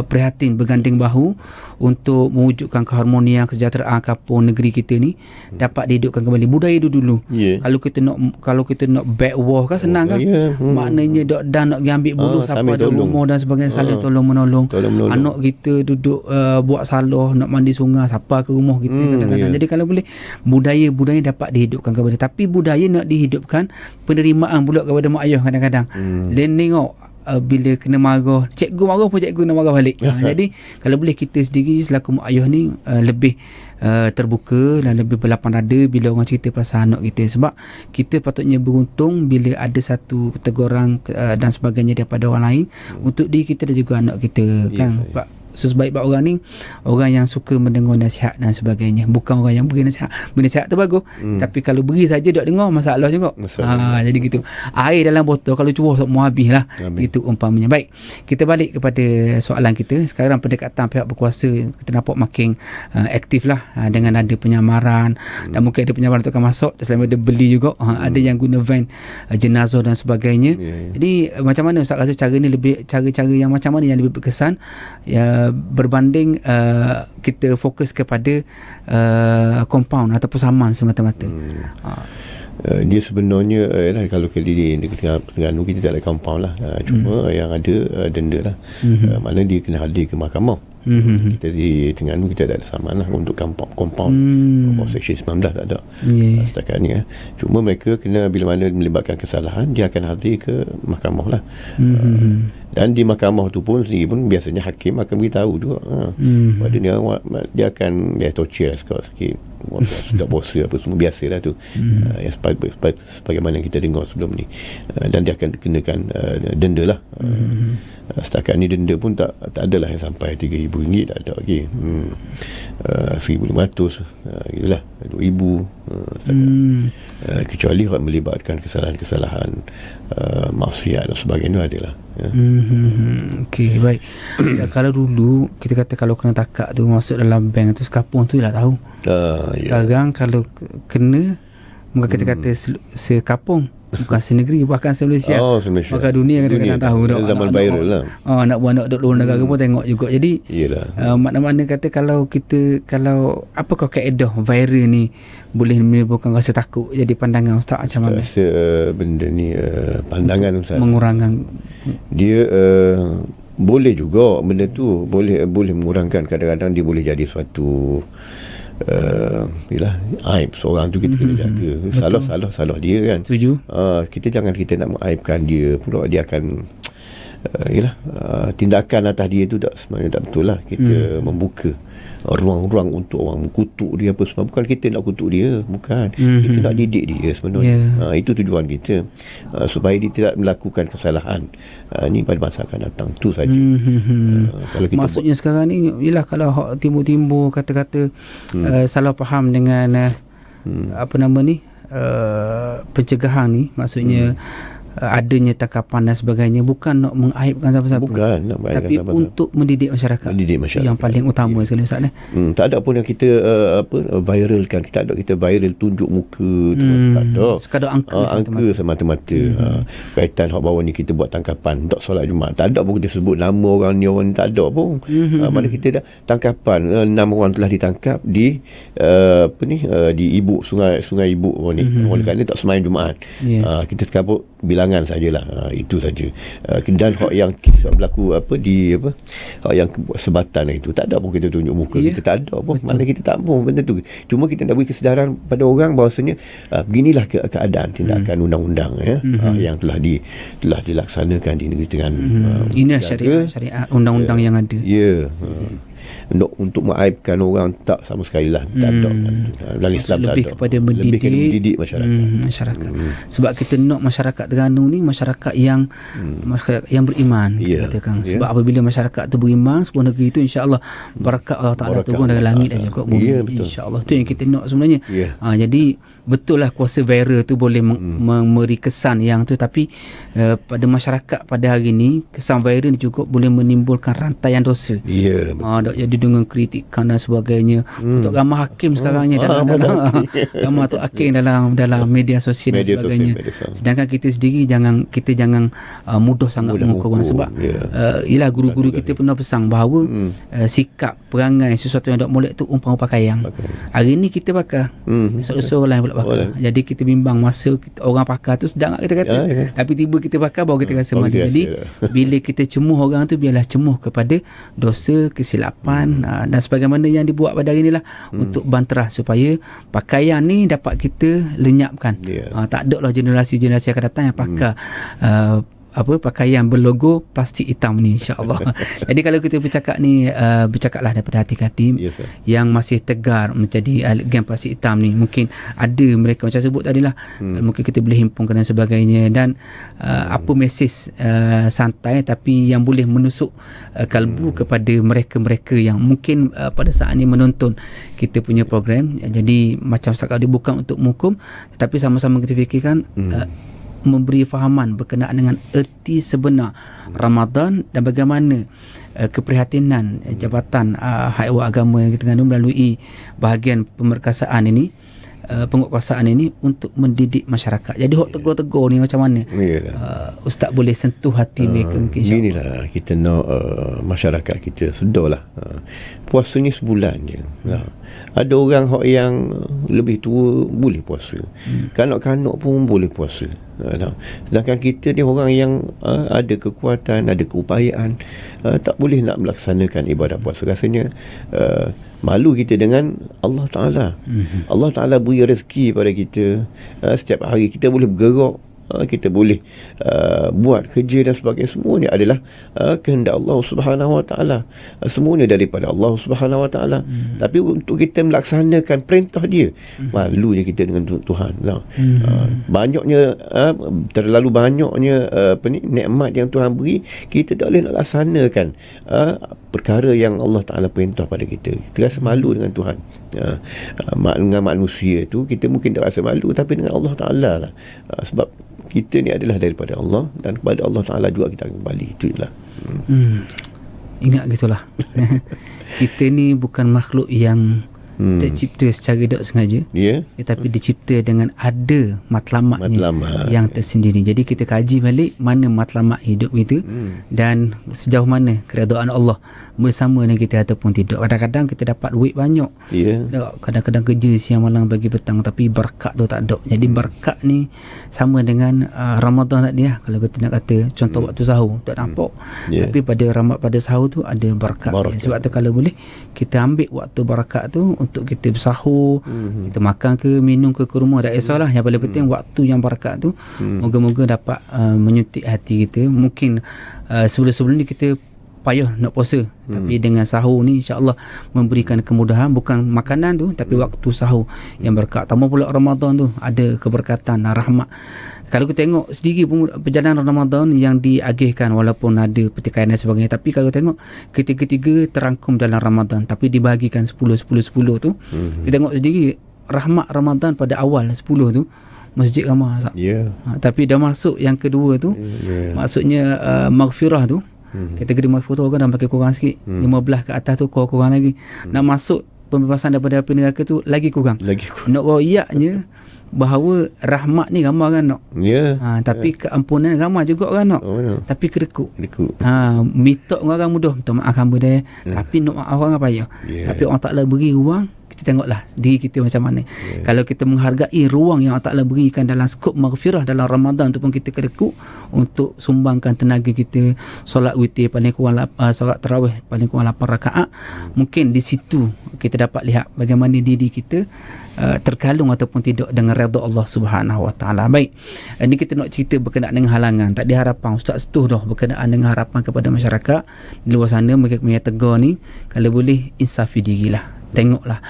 prihatin, berganding bahu untuk mewujudkan keharmonian, kesejahteraan kampung negeri kita ni dapat dihidupkan kembali. Budaya dulu. Kalau kita nak back war kan senang kan. Maknanya dah nak pergi ambil bulu siapa ada rumah dan sebagainya, saling tolong menolong. Anak kita duduk buat salah nak mandi sungai, siapa ke rumah kita kadang-kadang. Jadi kalau boleh budaya dapat dihidupkan kembali. Tapi budaya nak dihidupkan, penerimaan pula kepada mak ayah kadang-kadang. Lain tengok bila kena marah, cikgu marah pun cikgu nak marah balik. Jadi kalau boleh kita sendiri selaku mak ayah ni lebih terbuka dan lebih berlapang dada bila orang cerita pasal anak kita. Sebab kita patutnya beruntung bila ada satu teguran dan sebagainya daripada orang lain untuk diri kita dan juga anak kita kan. Sebab sebaik-baik orang ni orang yang suka mendengar nasihat dan sebagainya, bukan orang yang beri nasihat. Beri nasihat tu bagus, tapi kalau beri saja tak dengar, masalah juga. Jadi gitu. Air dalam botol kalau curah semua habis lah. Itu umpamanya. Baik, kita balik kepada soalan kita. Sekarang pendekatan pihak berkuasa kita nampak makin aktif lah, dengan ada penyamaran, dan mungkin ada penyamaran tu akan masuk, selain ada beli juga, ada yang guna van jenazah dan sebagainya. Jadi macam mana Ustaz rasa cara ni lebih, cara-cara yang macam mana yang lebih berkesan berbanding kita fokus kepada compound ataupun saman semata-mata? Dia sebenarnya kalau di Terengganu kita tak ada compound lah, cuma yang ada denda lah. Mana dia kena hadir ke mahkamah. Kita di Terengganu kita tak ada saman lah untuk compound. Section 19 tak ada setakat ni. Cuma mereka kena, bila mana melibatkan kesalahan, dia akan hadir ke mahkamah lah. Dan di mahkamah tu pun sendiri pun biasanya hakim akan beritahu juga. Pada dia akan torture sikit, sudah bosa apa semua, biasalah tu. Yang sebagaimana kita dengar sebelum ni. Dan dia akan kenakan denda lah. Setakat ni denda pun tak adalah yang sampai RM3,000, tak ada lagi. RM1,500 gitulah, RM2,000. Kecuali orang melibatkan kesalahan-kesalahan maksiat dan sebagainya adalah. Okey, baik. Kalau dulu kita kata kalau kena takak tu masuk dalam bank tu sekapung tu lah tahu. Sekarang kalau kena, mungkin kita kata sekapung, bukan senegeri, bahkan se-Malaysia. Bahkan dunia kadang-kadang tahu dah. Zaman viral lah. Nak buat anak duduk luar negara pun tengok juga. Jadi makna-makna kata kalau apakah kaedah viral ni boleh menimbulkan rasa takut, jadi pandangan Ustaz macam mana? Rasa benda ni pandangan Ustaz mengurangkan dia boleh juga benda tu boleh mengurangkan. Kadang-kadang dia boleh jadi suatu aib seorang tu, kita kena jaga. Salah dia kan. Setuju. Kita nak mengaibkan dia pula, dia akan tindakan atas dia tu sebenarnya tak betul lah. Kita membuka ruang-ruang untuk orang kutuk dia apa semua. Bukan kita nak kutuk dia, bukan. Kita nak didik dia sebenarnya. Itu tujuan kita, supaya dia tidak melakukan kesalahan ni pada masa akan datang. Tu saja. Kalau kita maksudnya sekarang ni ialah kalau timbul-timbul kata-kata salah faham dengan pencegahan ni, maksudnya adanya tangkapan dan sebagainya, bukan nak mengaibkan siapa-siapa, bukan nak tapi untuk mendidik masyarakat. Yang paling utama sekali Ustaz ni. Tak ada pun yang kita viralkan. Kita viral tunjuk muka tu, tak ada. Sekadar angka semata-mata. Kaitan hak bawah ni kita buat tangkapan untuk solat Jumaat, tak ada pun kita sebut nama orang ni, orang ni, tak ada pun. Mana kita dah tangkapan 6 orang telah ditangkap di di Ibu Sungai Ibu ni. Oleh kerana tak sembahyang Jumaat. Kita kabut bila kalangan sajalah. Itu saja. Dan hak yang kisah berlaku hak yang sebatan itu tak ada pun kita tunjuk muka. Kita tak ada pun. Mana kita tak mahu benda tu. Cuma kita nak beri kesedaran pada orang bahawasanya beginilah keadaan tindakan undang-undang yang telah dilaksanakan di negeri Terengganu. Ini syariat undang-undang yang ada. Ya. Untuk mengaibkan orang tak sama sekali lah. Tak ada. Dalam Islam tak ada. Lebih kepada mendidik masyarakat. Sebab kita nak masyarakat Terengganu ni masyarakat yang beriman, kita katakan. Sebab apabila masyarakat tu beriman, sebuah negeri tu insya-Allah barakat Allah Taala turun dari langit dan juga bumi. Insya-Allah tu yang kita nak sebenarnya. Jadi betul lah kuasa viral tu boleh memberi kesan yang tu, tapi pada masyarakat pada hari ni kesan viral ni juga boleh menimbulkan rantaian dosa. Jadi dengan kritikan dan sebagainya. Untuk ramah hakim sekarang ni dalam ramah tu hakim dalam media sosial dan sebagainya. Sedangkan kita sendiri jangan mudah sangat mengukur orang. Sebab ialah guru-guru kita pernah pesan bahawa sikap perangai sesuatu yang tak molek tu umpama pakaian. Hari ni kita pakai, besok orang lain pula pakai. Jadi kita bimbang masa orang pakai tu sedang kita kata. Tapi tiba kita pakai baru kita rasa malu. Jadi bila kita cemuh orang tu, biarlah cemuh kepada dosa, kesilapan dan sebagaimana yang dibuat pada hari ni lah, untuk banterah supaya pakaian ni dapat kita lenyapkan. Tak ada lah generasi-generasi akan datang yang pakai pakaian berlogo plastik hitam ni, insya-Allah. Jadi kalau kita bercakap ni, bercakaplah daripada hati ke hati. Yang masih tegar menjadi geng plastik hitam ni, mungkin ada mereka macam sebut tadi lah, mungkin kita boleh himpunkan dan sebagainya. Dan apa mesej santai tapi yang boleh menusuk kalbu kepada mereka-mereka yang mungkin pada saat ni menonton kita punya program. Jadi macam setakat dia bukan untuk menghukum, tetapi sama-sama kita fikirkan memberi fahaman berkenaan dengan erti sebenar Ramadan dan bagaimana keprihatinan Jabatan Haiwan Agama Negeri Terengganu melalui bahagian pemerkasaan ini, penguatkuasaan ini untuk mendidik masyarakat. Jadi hok tegur-tegur ni macam mana Ustaz boleh sentuh hati mereka mungkin, insya-Allah. Inilah kita nak masyarakat kita sedarlah. Puasanya sebulan je. Ada orang yang lebih tua boleh puasa. Kanak-kanak pun boleh puasa. Sedangkan kita ni orang yang ada kekuatan, ada keupayaan, tak boleh nak melaksanakan ibadah puasa. Rasanya malu kita dengan Allah Ta'ala. Allah Ta'ala beri rezeki pada kita. Setiap hari kita boleh bergerak, kita boleh buat kerja dan sebagainya. Semuanya adalah kehendak Allah Subhanahu Wa Ta'ala. Semuanya daripada Allah Subhanahu Wa Ta'ala. Tapi untuk kita melaksanakan perintah dia, malunya kita dengan Tuhan. Banyaknya terlalu banyaknya nikmat yang Tuhan beri, kita tak boleh nak laksanakan perkara yang Allah Ta'ala perintah pada kita. Kita rasa malu dengan Tuhan. Dengan manusia tu kita mungkin tak rasa malu, tapi dengan Allah Ta'ala lah. Sebab kita ni adalah daripada Allah, dan kepada Allah Ta'ala juga kita akan kembali. Itulah. Ingat gitulah. Kita ni bukan makhluk yang tercipta secara tidak sengaja, tetapi dicipta dengan ada matlamatnya yang tersendiri. Jadi kita kaji balik mana matlamat hidup kita dan sejauh mana keredaan Allah bersama dengan kita ataupun tidak. Kadang-kadang kita dapat duit banyak, kadang-kadang kerja siang malam bagi petang, tapi berkat tu tak ada. Jadi berkat ni sama dengan Ramadan tadi lah. Kalau kita nak kata contoh waktu sahur tak nampak, tapi pada sahur tu ada berkat. Sebab tu kalau boleh kita ambil waktu berkat tu untuk kita bersahur, kita makan ke minum ke rumah, tak kisahlah. Yang paling penting waktu yang berkat tu moga-moga dapat menyuntik hati kita. Mungkin sebelum ni kita payah nak puasa, tapi dengan sahur ni insya-Allah memberikan kemudahan, bukan makanan tu tapi waktu sahur yang berkat. Tambah pula Ramadan tu ada keberkatan dan rahmat. Kalau kita tengok sendiri pun perjalanan Ramadan yang diagihkan, walaupun ada pertikaian dan sebagainya, tapi kalau tengok ketiga-tiga terangkum dalam Ramadan tapi dibahagikan 10 tu. Kita tengok sendiri rahmat Ramadan pada awal 10 tu masjid ramai. Tapi dah masuk yang kedua tu, maksudnya maghfirah tu, kategori maghfirah tu orang dah pakai kurang sikit, 15 ke atas tu kurang lagi. Nak masuk pembebasan daripada api neraka tu lagi kurang. Nak royaknya bahawa rahmat ni ramai kan nak. Ya. Tapi keampunan ramai juga kan nak. Tapi kedekut. Minta orang mudah, minta maaf hamba dia. Tapi nak maaf orang apa ya. Tapi Allah Taala beri ruang, kita tengoklah diri kita macam mana. Kalau kita menghargai ruang yang Allah Taala berikan dalam skop maghfirah dalam Ramadan ataupun kita kedekut untuk sumbangkan tenaga kita, solat witir paling kurang solat tarawih paling kurang 8 rakaat, mungkin di situ kita dapat lihat bagaimana diri kita terkalung ataupun tidak dengan redha Allah Subhanahu Wa Taala. Baik, ini kita nak cerita berkenaan dengan halangan. Tak ada harapan, Ustaz setuh dah berkenaan dengan harapan kepada masyarakat di luar sana. Mereka punya tegur ni, kalau boleh insafi dirilah. Tengoklah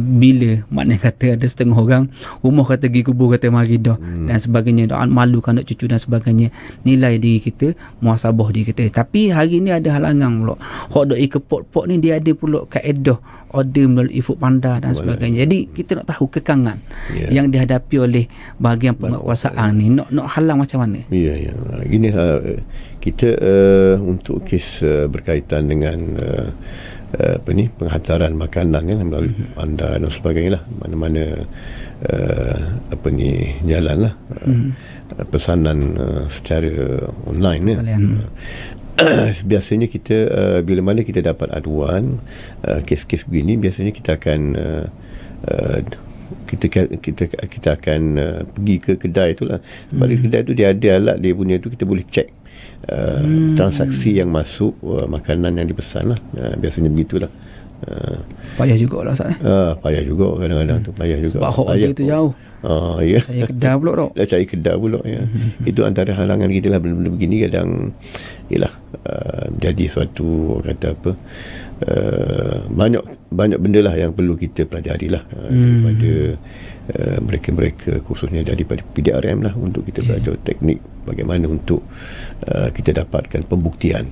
bila maknanya kata ada setengah orang rumah kata pergi kubur kata mari dah dan sebagainya, doa malu kan nak cucu dan sebagainya. Nilai diri kita, muhasabah diri kita. Tapi hari ni ada halangan pula. Hak dok ikut pot-pot ni dia ada pula kaedah order melalui food panda dan sebagainya. Jadi kita nak tahu kekangan yang dihadapi oleh bahagian penguasaan ni, nak halang macam mana. Ya. Gini kita untuk kes berkaitan dengan penghantaran makanan kan melalui anda dan sebagainya lah, mana-mana jalan lah pesanan secara online biasanya kita bila mana kita dapat aduan kes-kes begini, biasanya kita akan kita akan pergi ke kedai itulah. Sebab di kedai tu dia ada alat dia punya tu, kita boleh check transaksi yang masuk makanan yang dipesan lah. Biasanya begitulah. Payah juga lah Ustaz. Payah juga kadang-kadang tu, payah juga. Sebab hak order tu jauh. Ya. Cari kedai pula tak? Cari kedai pula ya. Itu antara halangan kita lah. Benda-benda begini kadang jadi suatu kata apa, banyak benda lah yang perlu kita pelajari lah daripada mereka-mereka khususnya daripada PDRM lah, untuk kita belajar teknik bagaimana untuk kita dapatkan pembuktian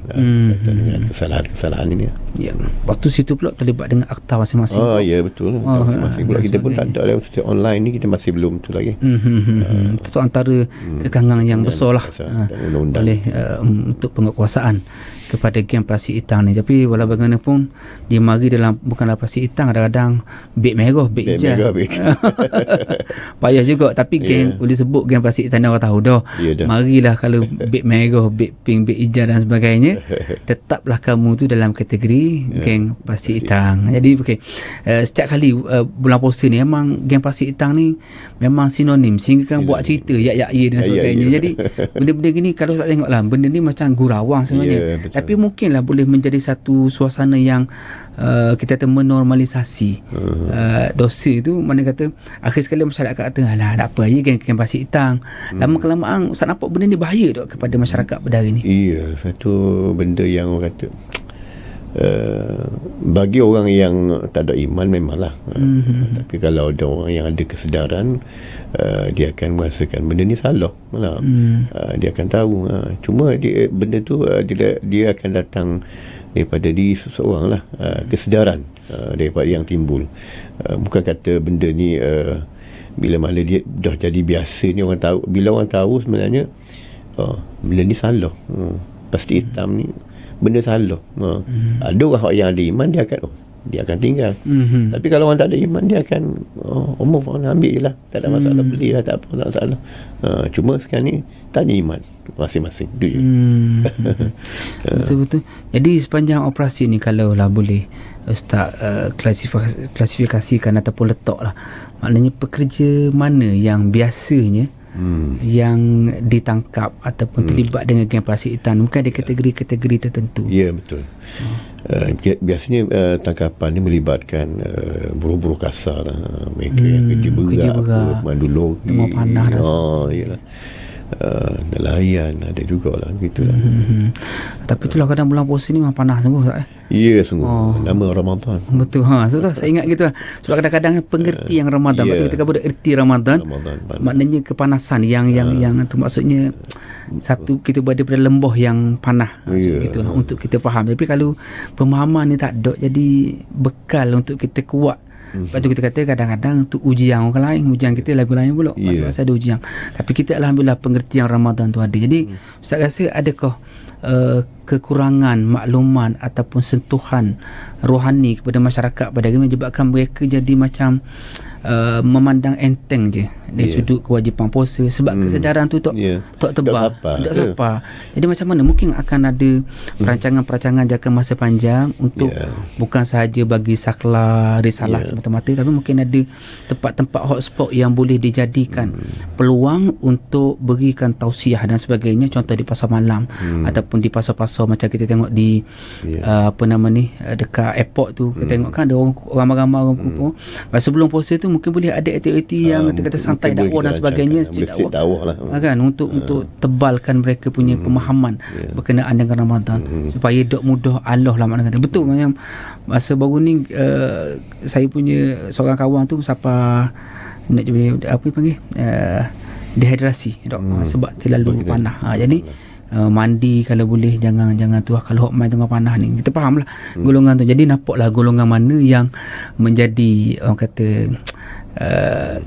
dengan kesalahan-kesalahan ini. Ya. Waktu situ pula terlibat dengan akta masing-masing. Ya betul. Akta masing-masing pula kita pun tak ada secara online ni, kita masih belum tu lagi. Itu antara kekangan yang besar lah oleh untuk penguasaan kepada geng plastik hitam ni. Tapi walau bagaimanapun dia mari dalam bukanlah plastik hitam, kadang-kadang beg merah, beg hijau. Payah juga. Tapi geng boleh sebut geng plastik hitam, orang tahu dah. Marilah kalau beg merah, beg pink, beg hijau dan sebagainya, tetaplah kamu tu dalam kategori geng plastik hitam. Jadi setiap kali bulan puasa ni memang geng plastik hitam ni memang sinonim, sehingga kan buat cerita ya dan sebagainya. Jadi benda-benda gini kalau tak tengoklah, benda ni macam gurawang sebenarnya. Tapi mungkinlah boleh menjadi satu suasana yang kita kata menormalisasi dosa tu. Mana kata akhir sekali masyarakat kata alah tak apa je geng plastik hitam. Lama-kelamaan Ustaz nampak benda ni bahaya tak kepada masyarakat pada hari ni? Ya, satu benda yang orang kata bagi orang yang tak ada iman memanglah tapi kalau ada orang yang ada kesedaran, dia akan merasakan benda ni salah malah. Dia akan tahu. Cuma benda tu dia akan datang daripada diri seseorang lah, kesedaran daripada yang timbul. Bukan kata benda ni bila mana dia dah jadi biasa ni, orang tahu, bila orang tahu sebenarnya benda ni salah, pasti hitam ni benda salah. Ada orang yang ada iman, dia akan tinggal. Tapi kalau orang tak ada iman, dia akan move on, ambil je lah, tak ada masalah, beli lah, tak apa, tak masalah. Cuma sekarang ni tanya iman masing-masing tu je. Betul-betul. Jadi sepanjang operasi ni, kalau lah boleh Ustaz klasifikasikan ataupun letak lah, maknanya pekerja mana yang biasanya yang ditangkap ataupun terlibat dengan geng plastik hitam? Mungkin ada kategori-kategori tertentu. Ya, betul. Biasanya tangkapan ni melibatkan buruh-buruh kasar lah. Mereka yang kerja berat, pemandu logi, tengah panah dah. Yalah. Nelayan ada jugalah gitulah. Tapi itulah kadang bulan puasa ni memang panas sungguh tak? Ya, sungguh. Nama Ramadan. Betul. Betul. Saya ingat gitu lah. Sebab kadang-kadang pengerti yang Ramadan, betul kita kata erti Ramadan, maknanya kepanasan yang tu maksudnya satu, kita berada pada lembah yang panah. Gitulah untuk kita faham. Tapi kalau pemahaman ni tak ada, jadi bekal untuk kita kuat. Lepas tu kita kata kadang-kadang tu ujian orang lain, ujian kita lagu lain pula. Masa-masa ada ujian. Tapi kita alhamdulillah pengertian Ramadan tu ada. Jadi Ustaz rasa adakah kekurangan makluman ataupun sentuhan rohani kepada masyarakat pada hari ini menyebabkan mereka jadi macam memandang enteng je dari sudut kewajipan puasa, sebab kesedaran tu tak tebal, tak sapa. Jadi macam mana mungkin akan ada perancangan-perancangan jangka masa panjang untuk bukan sahaja bagi saklar risalah semata-mata, tapi mungkin ada tempat-tempat hotspot yang boleh dijadikan peluang untuk berikan tausiah dan sebagainya, contoh di pasar malam ataupun di pasar-pasar macam kita tengok di dekat airport tu, kita tengok kan ada orang ramai-ramai orang kumpul. Sebelum puasa tu mungkin boleh ada aktiviti yang kata santai dakwah dan sebagainya, dakwah lah kan, untuk tebalkan mereka punya pemahaman berkenaan dengan Ramadan, supaya dok mudah Allah lah makna kata. Betul, macam masa baru ni saya punya seorang kawan tu siapa nak apa panggil dehidrasi dok, sebab terlalu panas. Jadi mandi kalau boleh, jangan tu kalau hot main tengah panas ni, kita faham lah golongan tu. Jadi nampaklah golongan mana yang menjadi orang kata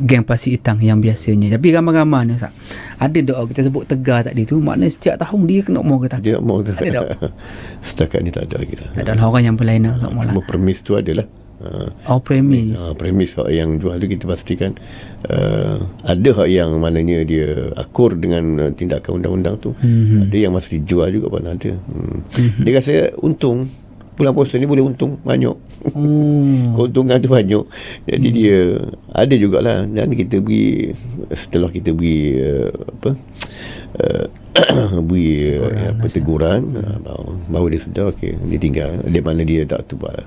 geng pasir hitam yang biasanya. Tapi ramai-ramai ni ada doa kita sebut tegar tadi tu, maknanya setiap tahun dia kena umur kita. Dia umur tu. Ada tak? Setakat ni tak ada lagi dah. Tak ada orang yang berlainan semua lah. Cuma premis tu adalah. Premis. Premis hak yang jual tu kita pastikan ada hak yang maknanya dia akur dengan tindakan undang-undang tu. Ada yang masih dijual juga pun ada. Dia rasa untung bulan puasa ni boleh untung banyak. Keuntungan tu banyak. Jadi dia ada jugalah, dan kita beri, setelah kita beri beri teguran, baru dia sedar, okey, dia tinggal di mana dia tak tu buat lah.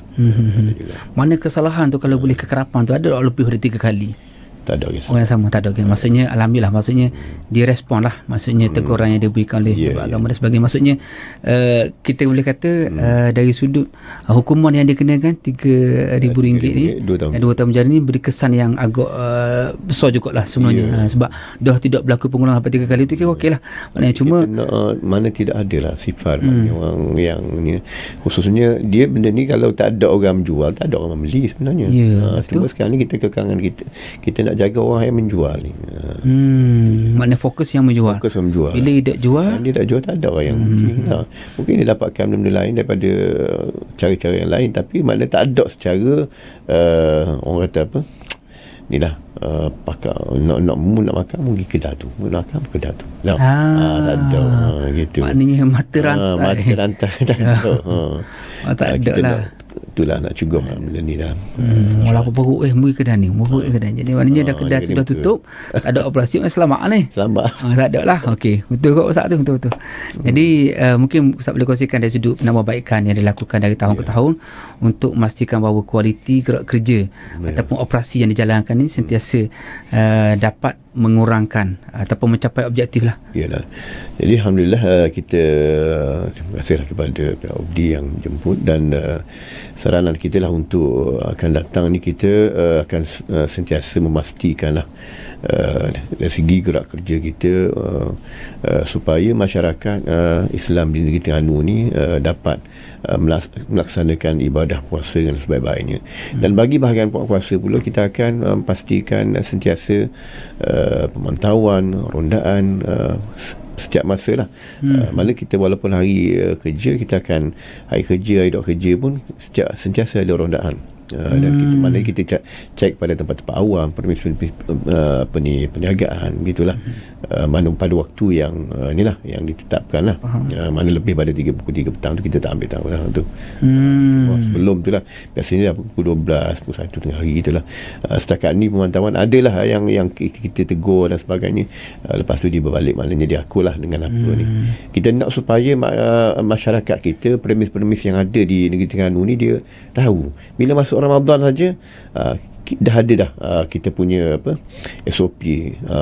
Mana kesalahan tu kalau boleh kekerapan tu ada lebih dari 3 kali. Tak ada orang yang sama, tak ada. Maksudnya alhamdulillah, maksudnya dia respon lah, maksudnya teguran yang diberikan oleh agama dan sebagainya. Maksudnya kita boleh kata dari sudut hukuman yang dikenakan RM3,000 ni 2 tahun penjara ni beri kesan yang agak besar jugalah sebenarnya. Sebab dah tidak berlaku pengulangan sampai 3 kali tu, kira okey lah. Maknanya cuma mana tidak ada lah sifat orang yang ni, khususnya dia benda ni kalau tak ada orang menjual, tak ada orang membeli sebenarnya. Cuma sekarang ni kita kekangan kita nak jaga orang yang menjual ni. Maknanya fokus yang menjual. Bila dia tak jual, tak ada orang yang beli. Mungkin dia dapatkan benda lain daripada cara-cara yang lain, tapi maknanya tak ada secara orang kata apa ni lah, pakar nak makan pergi kedai tu, nak makan kedai tu. Tak ada gitu. Maknanya mata rantai tak ada. Tak ada lah. Itulah nak cugong benda ni dah. Mula apa perut beri kedai ni, kedai. Jadi maknanya dah kedai tu dah tutup, tak ada operasi, selamat ni. Selamat. Tak ada lah. Okey, betul kok Ustaz tu, betul. Jadi mungkin Ustaz boleh kongsikan dari sudut penambahbaikan yang dilakukan dari tahun ke tahun untuk memastikan bahawa kualiti gerak kerja ataupun operasi yang dijalankan ni sentiasa dapat mengurangkan ataupun mencapai objektif lah. Yalah. Jadi alhamdulillah kita terima kasihlah kepada pihak UBDI yang jemput, dan saranan kita lah untuk akan datang ni kita akan sentiasa memastikan lah dari segi gerak kerja kita supaya masyarakat Islam di negeri Terengganu ni dapat melaksanakan ibadah puasa dengan sebaik-baiknya. Dan bagi bahagian puasa pula kita akan pastikan sentiasa pemantauan, rondaan setiap masa lah. Mana kita walaupun hari kerja, kita akan hari kerja, hari dok kerja pun sentiasa ada rondaan. Dan kita mana kita cek pada tempat-tempat awam, perniagaan gitulah. Mana pada waktu yang inilah yang ditetapkan lah. Mana lebih pada pukul 3 petang tu kita tak ambil tahu lah tu. Sebelum tu lah biasanya pukul 12, pukul 1 tengah hari gitulah. Setakat ni pemantauan adalah yang kita tegur dan sebagainya. Lepas tu dia berbalik, maknanya dia akulah dengan apa ni. Kita nak supaya masyarakat kita, premis-premis yang ada di negeri Terengganu ni, dia tahu bila masuk Ramadan saja dah ada dah kita punya SOP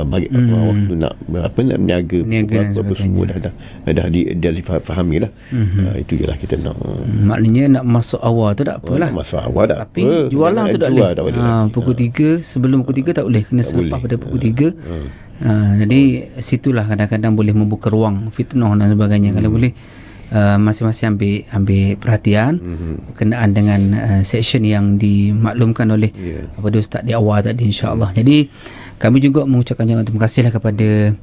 bagi waktu nak berniaga apa semua dah difahami lah. Itu je lah kita nak. Maknanya nak masuk awal tu tak apalah. Masuk awal tak tapi apa. Jualan tu tak boleh. Pukul 3, sebelum pukul 3 tak boleh, kena selepas pada pukul 3. Jadi situlah kadang-kadang boleh membuka ruang fitnah dan sebagainya. Kalau boleh masing-masing ambil perhatian berkenaan dengan section yang dimaklumkan oleh kepada Ustaz di awal tadi, insya-Allah. Jadi kami juga mengucapkan terima kasihlah kepada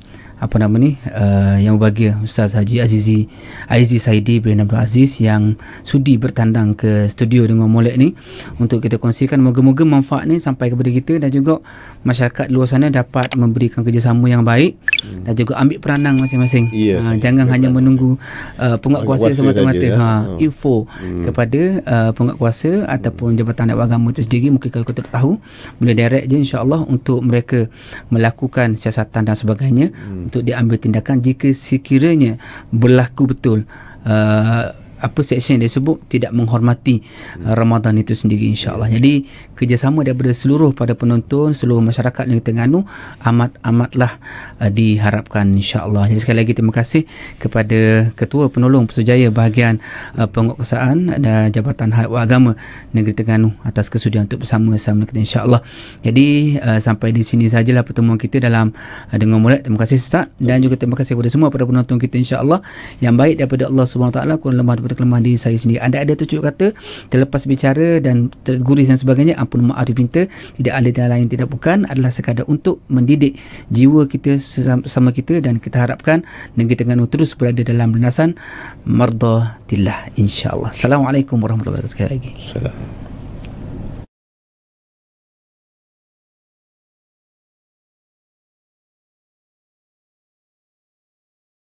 yang berbahagia Ustaz Haji Azizi Saidi bin Abdul Aziz yang sudi bertandang ke studio dengan Molek ni untuk kita kongsikan. Moga-moga manfaat ni sampai kepada kita dan juga masyarakat luar sana dapat memberikan kerjasama yang baik dan juga ambil peranan masing-masing. Jangan hanya menunggu penguatkuasa semata-mata info kepada penguatkuasa ataupun Jabatan Dakwah Agama itu sendiri. Mungkin kalau kita tahu boleh direct je insya-Allah untuk mereka melakukan siasatan dan sebagainya untuk diambil tindakan jika sekiranya berlaku betul section yang disebut tidak menghormati Ramadan itu sendiri, insya-Allah. Jadi kerjasama daripada seluruh pada penonton, seluruh masyarakat yang Terengganu amatlah diharapkan, insya-Allah. Jadi sekali lagi terima kasih kepada Ketua Penolong Pesuruhjaya bahagian penguatkuasaan dan Jabatan Dakwah Agama Negeri Terengganu atas kesudian untuk bersama-sama kita, insya-Allah. Jadi sampai di sini sajalah pertemuan kita dalam Dengar Molek. Terima kasih Ustaz dan juga terima kasih kepada semua para penonton kita, insya-Allah. Yang baik daripada Allah Subhanahu Wa Taala, kurang lemah daripada kelemahan diri saya sendiri. Anda ada tujuh kata terlepas bicara dan terguris dan sebagainya, ampun maaf dipinta. Tidak ada lain tidak bukan adalah sekadar untuk mendidik jiwa kita sama kita, dan kita harapkan negeri Terengganu terus berada dalam landasan mardhatillah, insya-Allah. Assalamualaikum warahmatullahi wabarakatuh sekali lagi. Assalamualaikum.